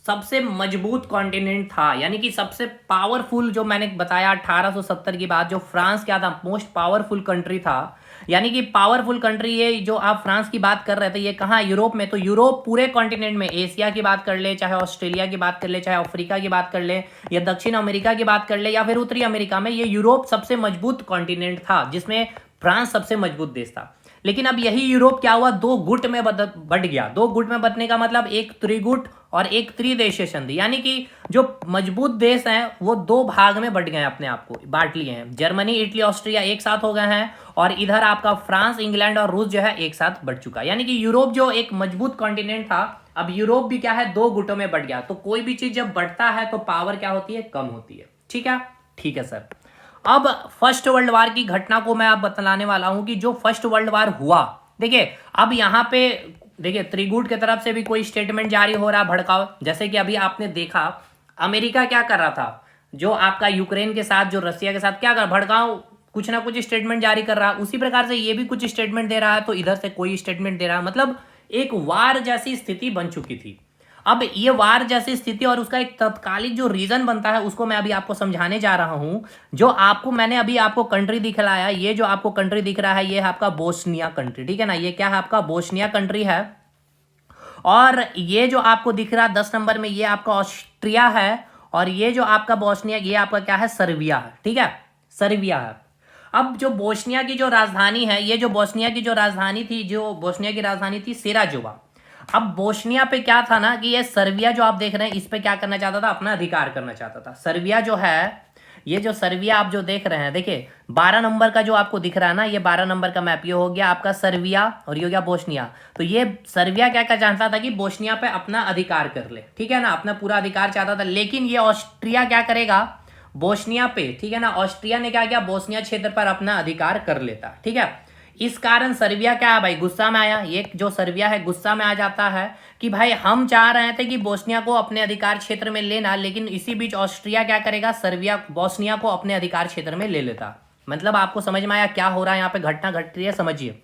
सबसे मजबूत कॉन्टिनेंट था, यानी कि सबसे पावरफुल, जो मैंने बताया 1870 की बात, जो फ्रांस क्या था? मोस्ट पावरफुल कंट्री था। यानी कि पावरफुल कंट्री, ये जो आप फ्रांस की बात कर रहे थे, ये कहाँ? यूरोप में। तो यूरोप पूरे कॉन्टिनेंट में, एशिया की बात कर ले, चाहे ऑस्ट्रेलिया की बात कर ले, चाहे अफ्रीका की बात कर ले, या दक्षिण अमेरिका की बात कर ले, या फिर उत्तरी अमेरिका में, ये यूरोप सबसे मजबूत कॉन्टिनेंट था, जिसमें फ्रांस सबसे मजबूत देश था। लेकिन अब यही यूरोप क्या हुआ? 2 गुट में बट गया। 2 गुट में बटने का मतलब एक त्रिगुट और एक त्रिदेशीय संधि, यानी कि जो मजबूत देश हैं वो 2 भाग में बट गए, अपने आप को बांट लिए हैं। जर्मनी, इटली, ऑस्ट्रिया एक साथ हो गए हैं, और इधर आपका फ्रांस, इंग्लैंड और रूस जो है एक साथ बट चुका। यानी कि यूरोप जो एक मजबूत कॉन्टिनेंट था, अब यूरोप भी क्या है? 2 गुटों में बट गया। तो कोई भी चीज जब बढ़ता है तो पावर क्या होती है? कम होती है। ठीक है, ठीक है सर। अब फर्स्ट वर्ल्ड वार की घटना को मैं अब बतलाने वाला हूं कि जो फर्स्ट वर्ल्ड वार हुआ। देखिए, अब यहां पे देखिए, त्रिगुट की तरफ से भी कोई स्टेटमेंट जारी हो रहा भड़काओ। जैसे कि अभी आपने देखा अमेरिका क्या कर रहा था, जो आपका यूक्रेन के साथ, जो रसिया के साथ क्या कर भड़काओ, कुछ ना कुछ स्टेटमेंट जारी कर रहा है। उसी प्रकार से ये भी कुछ स्टेटमेंट दे रहा है, तो इधर से कोई स्टेटमेंट दे रहा है, मतलब एक वार जैसी स्थिति बन चुकी थी। अब ये वार जैसी स्थिति और उसका एक तत्कालिक जो रीजन बनता है, उसको मैं अभी आपको समझाने जा रहा हूं। जो आपको मैंने अभी आपको कंट्री दिखलाया, ये जो आपको कंट्री दिख रहा है, ये है आपका बोस्निया कंट्री। ठीक है ना, ये क्या है? आपका बोस्निया कंट्री है। और ये जो आपको दिख रहा है 10 नंबर में, ये आपका ऑस्ट्रिया है, और ये जो आपका बोस्निया, ये आपका क्या है? सर्बिया है। ठीक है, सर्बिया है। अब जो बोस्निया की जो राजधानी है, ये जो बोस्निया की जो राजधानी थी, जो बोस्निया की राजधानी थी सेराजोवा। अब बोस्निया पे क्या था ना कि ये सर्बिया जो आप देख रहे हैं, इस पे क्या करना चाहता था? अपना अधिकार करना चाहता था। सर्बिया जो है, ये जो सर्बिया आप जो देख रहे हैं, देखिए 12 नंबर का जो आपको दिख रहा है ना, ये 12 नंबर का मैप, ये हो गया आपका सर्बिया और ये हो गया बोस्निया। तो ये सर्बिया क्या क्या चाहता था कि बोस्निया पे अपना अधिकार कर ले। ठीक है ना, अपना पूरा अधिकार चाहता था। लेकिन ये ऑस्ट्रिया क्या करेगा? बोस्निया पे, ठीक है ना, ऑस्ट्रिया ने क्या किया? बोस्निया क्षेत्र पर अपना अधिकार कर लेता। ठीक है, इस कारण सर्बिया क्या है भाई? गुस्सा में आया। ये जो सर्बिया है गुस्सा में आ जाता है कि भाई हम चाह रहे थे कि बोस्निया को अपने अधिकार क्षेत्र में लेना, लेकिन इसी बीच ऑस्ट्रिया क्या करेगा? सर्बिया बोस्निया को अपने अधिकार क्षेत्र में ले लेता। मतलब आपको समझ में आया क्या हो रहा है यहाँ पे? घटना घट रही है, समझिए।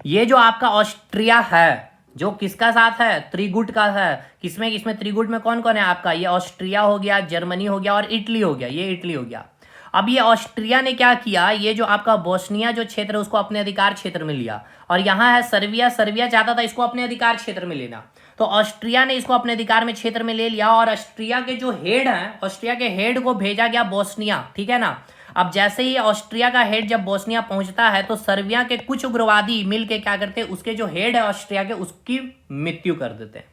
ये जो आपका ऑस्ट्रिया है, जो किसका साथ है? त्रिगुट का है। किसमें? इसमें त्रिगुट में कौन कौन है आपका? ये ऑस्ट्रिया हो गया, जर्मनी हो गया और इटली हो गया। ये इटली हो गया। अब ये ऑस्ट्रिया ने क्या किया? ये जो आपका बोस्निया जो क्षेत्र है उसको अपने अधिकार क्षेत्र में लिया, और यहाँ है सर्बिया। सर्बिया चाहता था इसको अपने अधिकार क्षेत्र में लेना, तो ऑस्ट्रिया ने इसको अपने अधिकार में क्षेत्र में ले लिया, और ऑस्ट्रिया के जो हेड हैं, ऑस्ट्रिया के हेड को भेजा गया बोस्निया। ठीक है ना। अब जैसे ही ऑस्ट्रिया का हेड जब बोस्निया पहुंचता है, तो सर्बिया के कुछ उग्रवादी मिलके क्या करते हैं? उसके जो हेड है ऑस्ट्रिया के, उसकी मृत्यु कर देते हैं।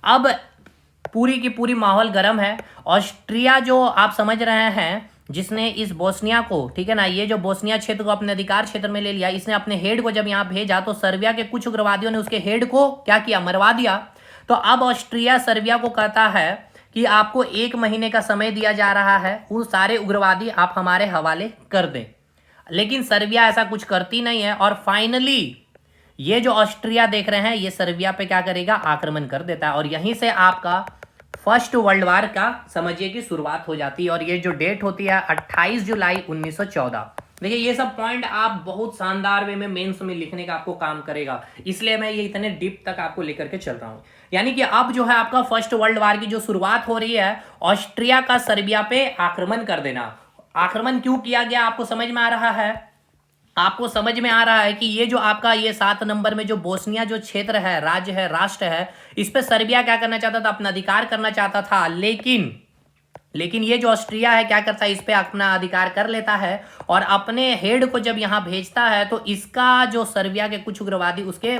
अब पूरी की पूरी माहौल गर्म है। ऑस्ट्रिया जो आप समझ रहे हैं, जिसने इस बोस्निया को, ठीक है ना, ये जो बोस्निया क्षेत्र को अपने अधिकार क्षेत्र में ले लिया, इसने अपने हेड को जब यहाँ भेजा तो सर्बिया के कुछ उग्रवादियों ने उसके हेड को क्या किया, मरवा दिया। तो अब ऑस्ट्रिया सर्बिया को कहता है कि आपको 1 महीने का समय दिया जा रहा है, वो सारे उग्रवादी आप हमारे हवाले कर दें। लेकिन सर्बिया ऐसा कुछ करती नहीं है और फाइनली ये जो ऑस्ट्रिया देख रहे हैं, ये सर्बिया पे क्या करेगा, आक्रमण कर देता है। और यहीं से आपका फर्स्ट वर्ल्ड वार का समझिए कि शुरुआत हो जाती है। और ये जो डेट होती है 28 जुलाई 1914। देखिए ये सब पॉइंट आप बहुत शानदार वे में मेंस में लिखने का आपको काम करेगा, इसलिए मैं ये इतने डीप तक आपको लेकर के चल रहा हूं। यानी कि अब जो है आपका फर्स्ट वर्ल्ड वार की जो शुरुआत हो रही है, ऑस्ट्रिया का सर्बिया पे आक्रमण कर देना। आक्रमण क्यों किया गया आपको समझ में आ रहा है? आपको समझ में आ रहा है कि ये जो आपका ये 7 नंबर में जो बोस्निया जो क्षेत्र है, राज्य है, राष्ट्र है, इस पे सर्बिया क्या करना चाहता था, अपना अधिकार करना चाहता था। लेकिन ये जो ऑस्ट्रिया है क्या करता है, इस पे अपना अधिकार कर लेता है और अपने हेड को जब यहां भेजता है तो इसका जो सर्बिया के कुछ उग्रवादी उसके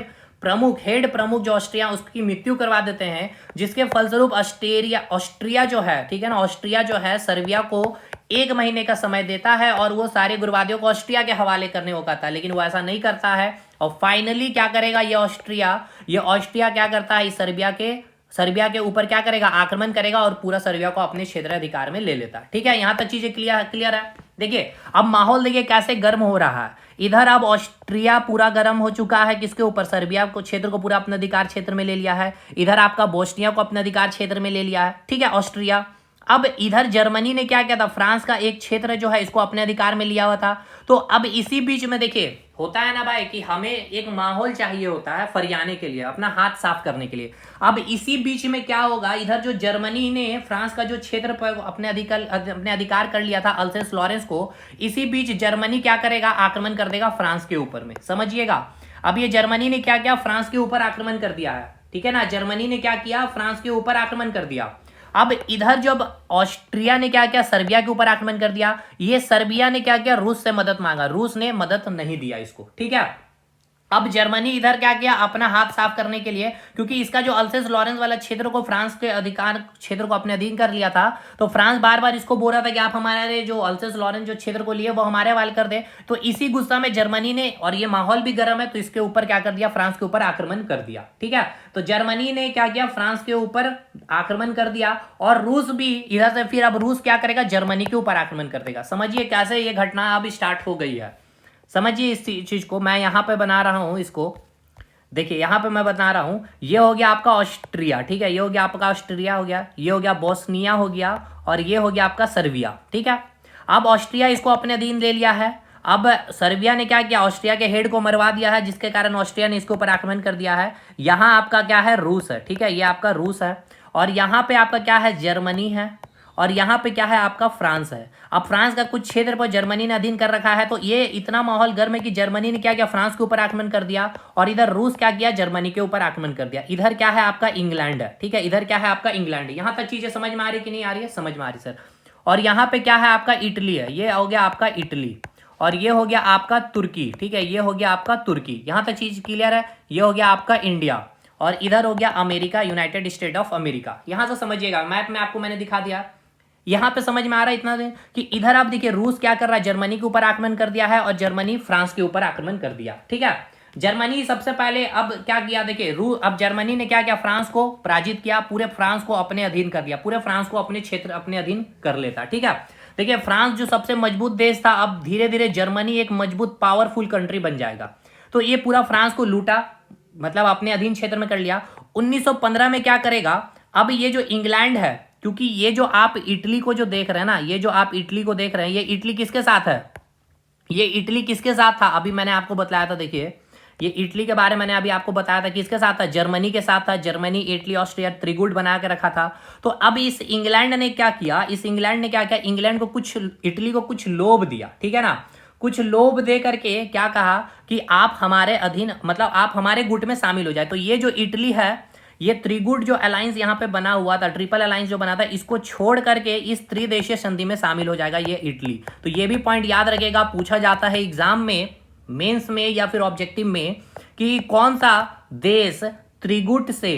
हेड प्रमुख जो ऑस्ट्रिया, उसकी मृत्यु करवा देते हैं, जिसके फलस्वरूप ऑस्ट्रिया जो है, ठीक है ना, ऑस्ट्रिया जो है सर्बिया को 1 महीने का समय देता है और वो सारे उग्रवादियों को ऑस्ट्रिया के हवाले करने को कहता है, लेकिन वो ऐसा नहीं करता है। और फाइनली क्या करेगा ये ऑस्ट्रिया क्या करता है, इस सर्बिया के ऊपर क्या करेगा, आक्रमण करेगा और पूरा सर्बिया को अपने क्षेत्र अधिकार में ले लेता है। ठीक है, यहां तक चीजें क्लियर है। देखिए अब माहौल देखिए कैसे गर्म हो रहा है। इधर अब ऑस्ट्रिया पूरा गर्म हो चुका है, किसके ऊपर, सर्बिया को क्षेत्र को पूरा अपने अधिकार क्षेत्र में ले लिया है। इधर आपका बोस्निया को अपने अधिकार क्षेत्र में ले लिया है, ठीक है, ऑस्ट्रिया। अब इधर जर्मनी ने क्या किया था, फ्रांस का एक क्षेत्र जो है इसको अपने अधिकार में लिया हुआ था। तो अब इसी बीच में देखिए होता है ना भाई कि हमें एक माहौल चाहिए होता है फरियाने के लिए, अपना हाथ साफ करने के लिए। अब इसी बीच में क्या होगा, इधर जो जर्मनी ने फ्रांस का जो क्षेत्र पर अपने अधिकार कर लिया था, अल्सेस लॉरेंस को, इसी बीच जर्मनी क्या करेगा, आक्रमण कर देगा फ्रांस के ऊपर में। समझिएगा, अब ये जर्मनी ने क्या किया, फ्रांस के ऊपर आक्रमण कर दिया है, ठीक है ना, जर्मनी ने क्या किया, फ्रांस के ऊपर आक्रमण कर दिया। अब इधर जब ऑस्ट्रिया ने क्या किया, सर्बिया के ऊपर आक्रमण कर दिया, ये सर्बिया ने क्या किया, रूस से मदद मांगा, रूस ने मदद नहीं दिया इसको, ठीक है। अब जर्मनी इधर क्या किया, अपना हाथ साफ करने के लिए, क्योंकि इसका जो अल्सेस लॉरेंस वाला क्षेत्र को फ्रांस के अधिकार क्षेत्र को अपने अधीन कर लिया था, तो फ्रांस बार बार इसको बोल रहा था कि आप हमारे जो अल्सेस लॉरेंस जो क्षेत्र को लिए वो हमारे हवाले कर दे। तो इसी गुस्सा में जर्मनी ने, और ये माहौल भी गर्म है, तो इसके ऊपर क्या कर दिया, फ्रांस के ऊपर आक्रमण कर दिया, ठीक है। तो जर्मनी ने क्या किया, फ्रांस के ऊपर आक्रमण कर दिया और रूस भी इधर से, फिर अब रूस क्या करेगा, जर्मनी के ऊपर आक्रमण कर देगा। समझिए कैसे ये घटना अब स्टार्ट हो गई है, समझिए इस चीज को। मैं यहां पे बना रहा हूं इसको, देखिए यहां पे मैं बता रहा हूं, ये हो गया आपका ऑस्ट्रिया, ठीक है, ये हो गया आपका ऑस्ट्रिया हो गया, ये हो गया बोस्निया हो गया, और ये हो गया आपका सर्बिया, ठीक है। अब ऑस्ट्रिया इसको अपने अधीन ले लिया है। अब सर्बिया ने क्या किया, ऑस्ट्रिया के हेड को मरवा दिया है, जिसके कारण ऑस्ट्रिया ने इसके ऊपर आक्रमण कर दिया है। यहां आपका क्या है, रूस है, ठीक है, ये आपका रूस है, और यहां पे आपका क्या है, जर्मनी है, और यहाँ पे क्या है, आपका फ्रांस है। अब फ्रांस का कुछ क्षेत्र पर जर्मनी ने अधीन कर रखा है, तो ये इतना माहौल गर्म है कि जर्मनी ने क्या किया, फ्रांस के ऊपर आक्रमण कर दिया, और इधर रूस क्या किया, जर्मनी के ऊपर आक्रमण कर दिया। इधर क्या है आपका इंग्लैंड है, ठीक है, इधर क्या है आपका इंग्लैंड है। यहाँ तक चीजें समझ में आ रही कि नहीं आ रही है, समझ में आ रही सर। और यहाँ पे क्या है आपका इटली है, ये हो गया आपका इटली, और ये हो गया आपका तुर्की, ठीक है, ये हो गया आपका तुर्की। यहाँ तक चीज क्लियर है। ये हो गया आपका इंडिया, और इधर हो गया America, United state of America. यहां से समझिएगा, मैप में आपको मैंने दिखा दिया, यहां पे समझ में आ रहा है इतना कि इधर आप देखिए रूस क्या कर रहा है, जर्मनी के ऊपर आक्रमण कर दिया है, और जर्मनी फ्रांस के ऊपर आक्रमण कर दिया, ठीक है। जर्मनी सबसे पहले अब क्या किया, देखिए अब जर्मनी ने क्या किया, फ्रांस को पराजित किया, पूरे फ्रांस को अपने अधीन कर दिया, पूरे फ्रांस को अपने क्षेत्र अपने अधीन कर लेता, ठीक है। देखिए फ्रांस जो सबसे मजबूत देश था, अब धीरे धीरे जर्मनी एक मजबूत पावरफुल कंट्री बन जाएगा। तो ये पूरा फ्रांस को लूटा, मतलब अपने अधीन क्षेत्र में कर लिया। 1915 में क्या करेगा, अब ये जो इंग्लैंड है, क्योंकि ये जो आप इटली को जो देख रहे हैं ना, ये जो आप इटली को देख रहे हैं, ये इटली किसके साथ है, ये इटली किसके साथ था, अभी मैंने आपको बताया था। देखिए ये इटली के बारे में मैंने अभी आपको बताया था, किसके साथ था, जर्मनी के साथ था। जर्मनी इटली ऑस्ट्रिया त्रिगुट बना के रखा था। तो अब इस इंग्लैंड ने क्या किया, इंग्लैंड को कुछ, इटली को कुछ लोभ दिया, ठीक है ना, कुछ लोभ दे करके क्या कहा कि आप हमारे अधीन, मतलब आप हमारे गुट में शामिल हो जाए। तो ये जो इटली है, ये त्रिगुट जो अलायंस यहाँ पे बना हुआ था, ट्रिपल अलायंस जो बना था, इसको छोड़ करके इस त्रिदेशीय संधि में शामिल हो जाएगा ये इटली। तो ये भी पॉइंट याद रखेगा, पूछा जाता है एग्जाम में, मेंस में या फिर ऑब्जेक्टिव में, कि कौन सा देश त्रिगुट से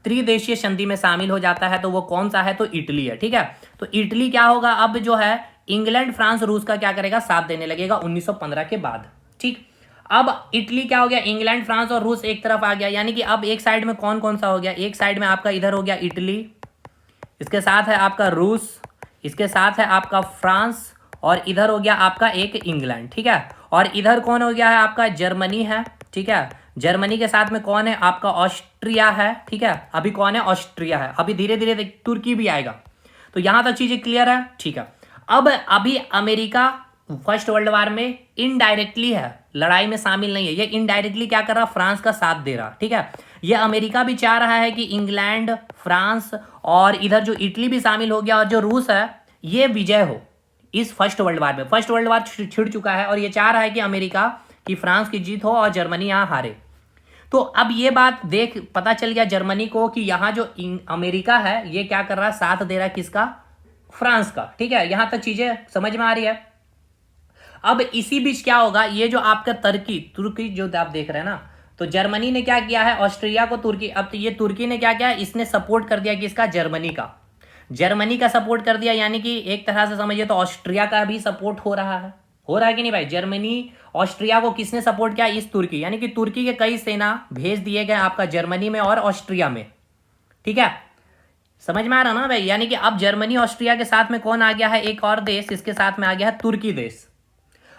त्रिदेशीय संधि में शामिल हो जाता है, तो वो कौन सा है, तो इटली है। ठीक है, तो इटली क्या होगा, अब जो है इंग्लैंड फ्रांस रूस का क्या करेगा, साथ देने लगेगा 1915 के बाद। ठीक, अब इटली क्या हो गया, इंग्लैंड फ्रांस और रूस एक तरफ आ गया, यानी कि अब एक साइड में कौन कौन सा हो गया, एक साइड में आपका इधर हो गया इटली, इसके साथ है आपका रूस, इसके साथ है आपका फ्रांस, और इधर हो गया आपका एक इंग्लैंड। ठीक है, और इधर कौन हो गया है, आपका जर्मनी है। ठीक है, जर्मनी के साथ में कौन है, आपका ऑस्ट्रिया है। ठीक है, अभी कौन है, ऑस्ट्रिया है। अभी धीरे धीरे तुर्की भी आएगा। तो यहां तक चीजें क्लियर है। ठीक है, अब अभी अमेरिका फर्स्ट वर्ल्ड वार में इनडायरेक्टली है, लड़ाई में शामिल नहीं है, ये इनडायरेक्टली क्या कर रहा, फ्रांस का साथ दे रहा। ठीक है, ये अमेरिका भी चाह रहा है कि इंग्लैंड, फ्रांस और इधर जो इटली भी शामिल हो गया, और जो रूस है ये विजय हो इस फर्स्ट वर्ल्ड वार में। फर्स्ट वर्ल्ड वार छिड़ चुका है और ये चाह रहा है कि अमेरिका की फ्रांस की जीत हो और जर्मनी यहां हारे। तो अब ये बात देख पता चल गया जर्मनी को कि यहां जो अमेरिका है ये क्या कर रहा है, साथ दे रहा है किसका, फ्रांस का। ठीक है, यहां तक चीजें समझ में आ रही है। अब इसी बीच क्या होगा, ये जो आपका तुर्की जो आप देख रहे हैं ना, तो जर्मनी ने क्या किया है, ऑस्ट्रिया को तुर्की, अब तो ये तुर्की ने क्या किया, इसने सपोर्ट कर दिया किसका, जर्मनी का सपोर्ट कर दिया, यानी कि एक तरह से समझिए तो ऑस्ट्रिया का भी सपोर्ट हो रहा है कि नहीं भाई। जर्मनी ऑस्ट्रिया को किसने सपोर्ट किया, इस तुर्की, यानी कि तुर्की के कई सेना भेज दिए गए आपका जर्मनी में और ऑस्ट्रिया में। ठीक है, समझ में आ रहा ना भाई, यानी कि अब जर्मनी ऑस्ट्रिया के साथ में कौन आ गया है, एक और देश, इसके साथ में आ गया है तुर्की देश।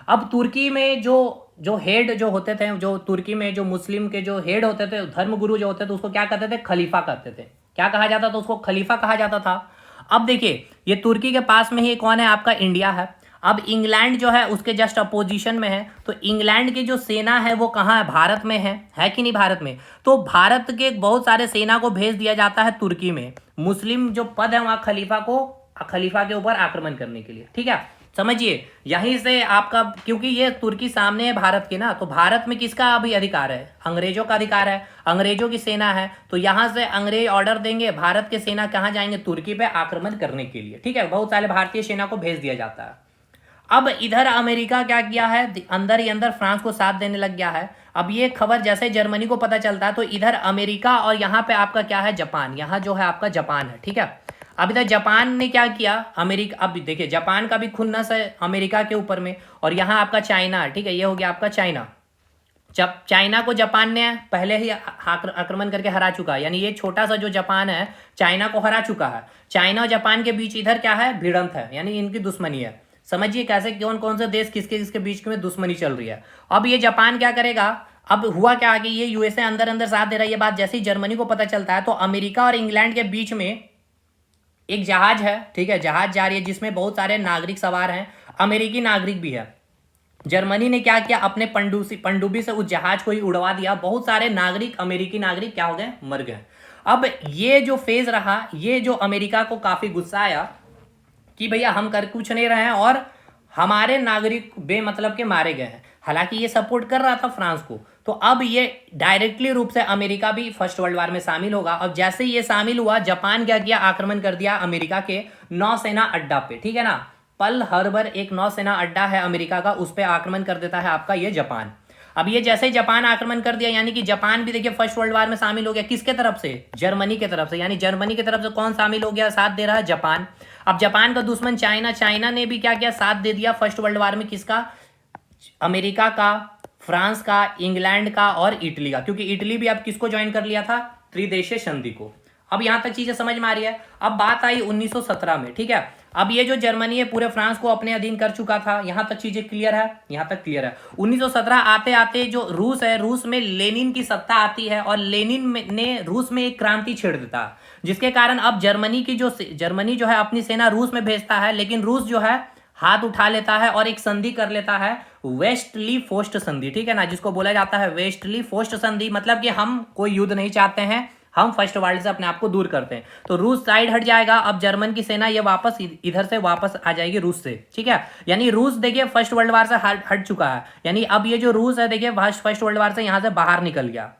अब तुर्की में जो हेड जो होते थे, जो तुर्की में जो मुस्लिम के जो हेड होते थे, धर्मगुरु जो होते थे, उसको क्या कहते थे, खलीफा कहते थे। क्या कहा जाता था, उसको खलीफा कहा जाता था। अब देखिए ये तुर्की के पास में ही कौन है, आपका इंडिया है। अब इंग्लैंड जो है उसके जस्ट अपोजिशन में है, तो इंग्लैंड की जो सेना है वो कहाँ है, भारत में है कि नहीं, भारत में। तो भारत के बहुत सारे सेना को भेज दिया जाता है तुर्की में, मुस्लिम जो पद है वहां खलीफा के ऊपर आक्रमण करने के लिए। ठीक है, समझिए यहीं से आपका, क्योंकि ये तुर्की सामने है भारत के ना, तो भारत में किसका अभी अधिकार है, अंग्रेजों का अधिकार है, अंग्रेजों की सेना है। तो यहां से अंग्रेज ऑर्डर देंगे, भारत के सेना कहां जाएंगे, तुर्की पे आक्रमण करने के लिए। ठीक है, बहुत सारे भारतीय सेना को भेज दिया जाता है। अब इधर अमेरिका क्या किया है, अंदर ही अंदर फ्रांस को साथ देने लग गया है। अब ये खबर जैसे जर्मनी को पता चलता है, तो इधर अमेरिका और यहाँ पे आपका क्या है, जापान, यहाँ जो है आपका जापान है। ठीक है, अब इधर जापान ने क्या किया, अमेरिका, अब देखिए जापान का भी खुन्नस है अमेरिका के ऊपर में, और यहाँ आपका चाइना। ठीक है, ये हो गया आपका चाइना। जब चाइना को जापान ने पहले ही आक्रमण करके हरा चुका है, यानी ये छोटा सा जो जापान है चाइना को हरा चुका है। चाइना और जापान के बीच इधर क्या है, भिड़ंत है, यानी इनकी दुश्मनी है। समझिए कैसे कौन कौन से देश किसके किसके बीच में दुश्मनी चल रही है। अब ये जापान क्या करेगा, अब हुआ क्या कि ये यूएसए अंदर अंदर साथ दे रहा है। ये बात जैसे ही जर्मनी को पता चलता है, तो अमेरिका और इंग्लैंड के बीच में एक जहाज है। ठीक है, जहाज जा रही है जिसमें बहुत सारे नागरिक सवार हैं, अमेरिकी नागरिक भी है। जर्मनी ने क्या किया, अपने पनडुब्बी से उस जहाज को ही उड़वा दिया, बहुत सारे नागरिक, अमेरिकी नागरिक क्या हो गए, मर गए। अब ये जो फेज रहा, ये जो अमेरिका को काफी गुस्सा आया कि भैया हम कर कुछ नहीं रहे हैं और हमारे नागरिक बेमतलब के मारे गए हैं। हालांकि ये सपोर्ट कर रहा था फ्रांस को, तो अब ये डायरेक्टली रूप से अमेरिका भी फर्स्ट वर्ल्ड वार में शामिल होगा। अब जैसे ही ये शामिल हुआ, जापान क्या किया, आक्रमण कर दिया अमेरिका के नौसेना अड्डा पे। ठीक है ना, पर्ल हार्बर एक नौसेना अड्डा है अमेरिका का, उस पर आक्रमण कर देता है आपका ये जापान। अब ये जैसे ही जापान आक्रमण कर दिया, यानी कि जापान भी देखिए फर्स्ट वर्ल्ड वार में शामिल हो गया, किसके तरफ से, जर्मनी के तरफ से। यानी जर्मनी की तरफ से कौन शामिल हो गया, साथ दे रहा है जापान। अब जापान का दुश्मन चाइना ने भी क्या किया, साथ दे दिया फर्स्ट वर्ल्ड वार में, किसका, अमेरिका का, फ्रांस का, इंग्लैंड का और इटली का, क्योंकि इटली भी अब किसको ज्वाइन कर लिया था, त्रिदेशीय संधि को। अब यहां तक चीजें समझ में आ रही है। अब बात आई 1917 में। ठीक है, अब ये जो जर्मनी है पूरे फ्रांस को अपने अधीन कर चुका था, यहां तक चीजें क्लियर है, यहां तक क्लियर है। 1917 आते आते जो रूस है, रूस में लेनिन की सत्ता आती है और लेनिन ने रूस में एक क्रांति छेड़ देता, जिसके कारण अब जर्मनी जो है अपनी सेना रूस में भेजता है, लेकिन रूस जो है हाथ उठा लेता है और एक संधि कर लेता है, वेस्टली फोस्ट संधि। ठीक है ना, जिसको बोला जाता है वेस्टली फोस्ट संधि, मतलब कि हम कोई युद्ध नहीं चाहते हैं, हम फर्स्ट वर्ल्ड से अपने आप को दूर करते हैं। तो रूस साइड हट जाएगा, अब जर्मन की सेना ये वापस इधर से वापस आ जाएगी रूस से। ठीक है, यानी रूस देखिए फर्स्ट वर्ल्ड वार से हट चुका है, यानी अब ये जो रूस है देखिए फर्स्ट वर्ल्ड वार से यहां से बाहर निकल गया।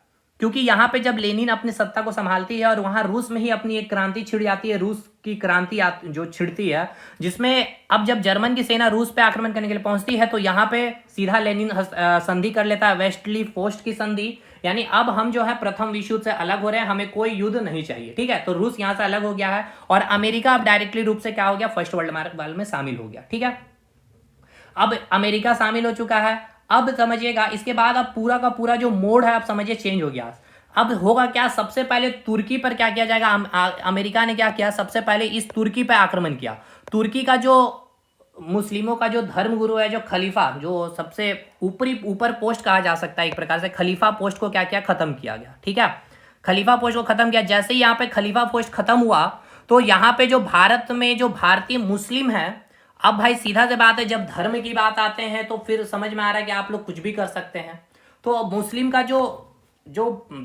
क्योंकि यहाँ पे जब लेनिन अपनी सत्ता को संभालती है और वहां रूस में ही अपनी एक क्रांति छिड़ जाती है, रूस की क्रांति जो छिड़ती है, जिसमें अब जब जर्मन की सेना रूस पे आक्रमण करने के लिए पहुंचती है तो यहाँ पे सीधा लेनिन संधि कर लेता है, वेस्टली पोस्ट की संधि, यानी अब हम जो है प्रथम विश्व युद्ध से अलग हो रहे हैं, हमें कोई युद्ध नहीं चाहिए, ठीक है। तो रूस यहां से अलग हो गया है और अमेरिका अब डायरेक्टली रूप से क्या हो गया, फर्स्ट वर्ल्ड वॉर में शामिल हो गया, ठीक है। अब अमेरिका शामिल हो चुका है। अब समझिएगा इसके बाद अब पूरा का पूरा जो मोड है आप समझिए चेंज हो गया। अब होगा क्या, सबसे पहले तुर्की पर क्या किया जाएगा, अमेरिका ने क्या किया, सबसे पहले इस तुर्की पर आक्रमण किया। तुर्की का जो मुस्लिमों का जो धर्मगुरु है, जो खलीफा, जो सबसे ऊपर पोस्ट कहा जा सकता है एक प्रकार से, खलीफा पोस्ट को क्या किया, खत्म किया गया, ठीक है। खलीफा पोस्ट को खत्म किया। जैसे ही यहाँ पे खलीफा पोस्ट खत्म हुआ तो यहाँ पे जो भारत में जो भारतीय मुस्लिम है, अब भाई सीधा से बात है, जब धर्म की बात आते हैं तो फिर समझ में आ रहा है कि आप लोग कुछ भी कर सकते हैं। तो मुस्लिम का जो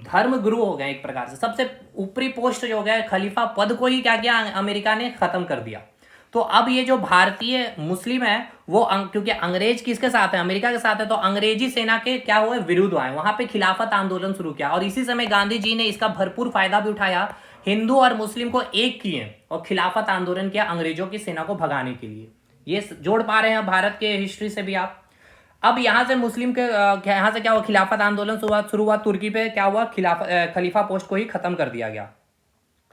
धर्म गुरु हो गया एक प्रकार से, सबसे ऊपरी पोस्ट जो हो गया खलीफा पद को ही क्या किया, अमेरिका ने खत्म कर दिया। तो अब ये जो भारतीय मुस्लिम है वो क्योंकि अंग्रेज किसके साथ है, अमेरिका के साथ है, तो अंग्रेजी सेना के क्या हुए, विरुद्ध आए, वहां पे खिलाफत आंदोलन शुरू किया। और इसी समय गांधी जी ने इसका भरपूर फायदा भी उठाया, हिंदू और मुस्लिम को एक किए और खिलाफत आंदोलन किया अंग्रेजों की सेना को भगाने के लिए। ये जोड़ पा रहे हैं भारत के हिस्ट्री से भी आप। अब यहां से मुस्लिम के यहां से क्या हुआ, खिलाफत आंदोलन शुरू हुआ, तुर्की पे क्या हुआ, खलीफा पोस्ट को ही खत्म कर दिया गया,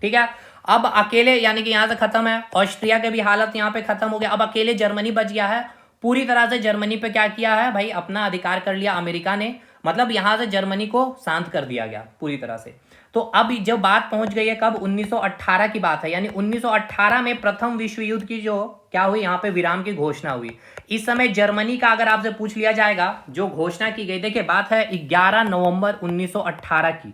ठीक है। अब अकेले यानी कि यहां से खत्म है, ऑस्ट्रिया के भी हालत यहां पे खत्म हो गया, अब अकेले जर्मनी बच गया है। पूरी तरह से जर्मनी पे क्या किया है भाई, अपना अधिकार कर लिया अमेरिका ने, मतलब यहां से जर्मनी को शांत कर दिया गया पूरी तरह से। तो अब जब बात पहुंच गई है कब, 1918 की बात है, यानी 1918 में प्रथम विश्व युद्ध की जो क्या हुई, यहाँ पे विराम की घोषणा हुई। इस समय जर्मनी का अगर आपसे पूछ लिया जाएगा जो घोषणा की गई, देखिए बात है 11 नवंबर 1918 की,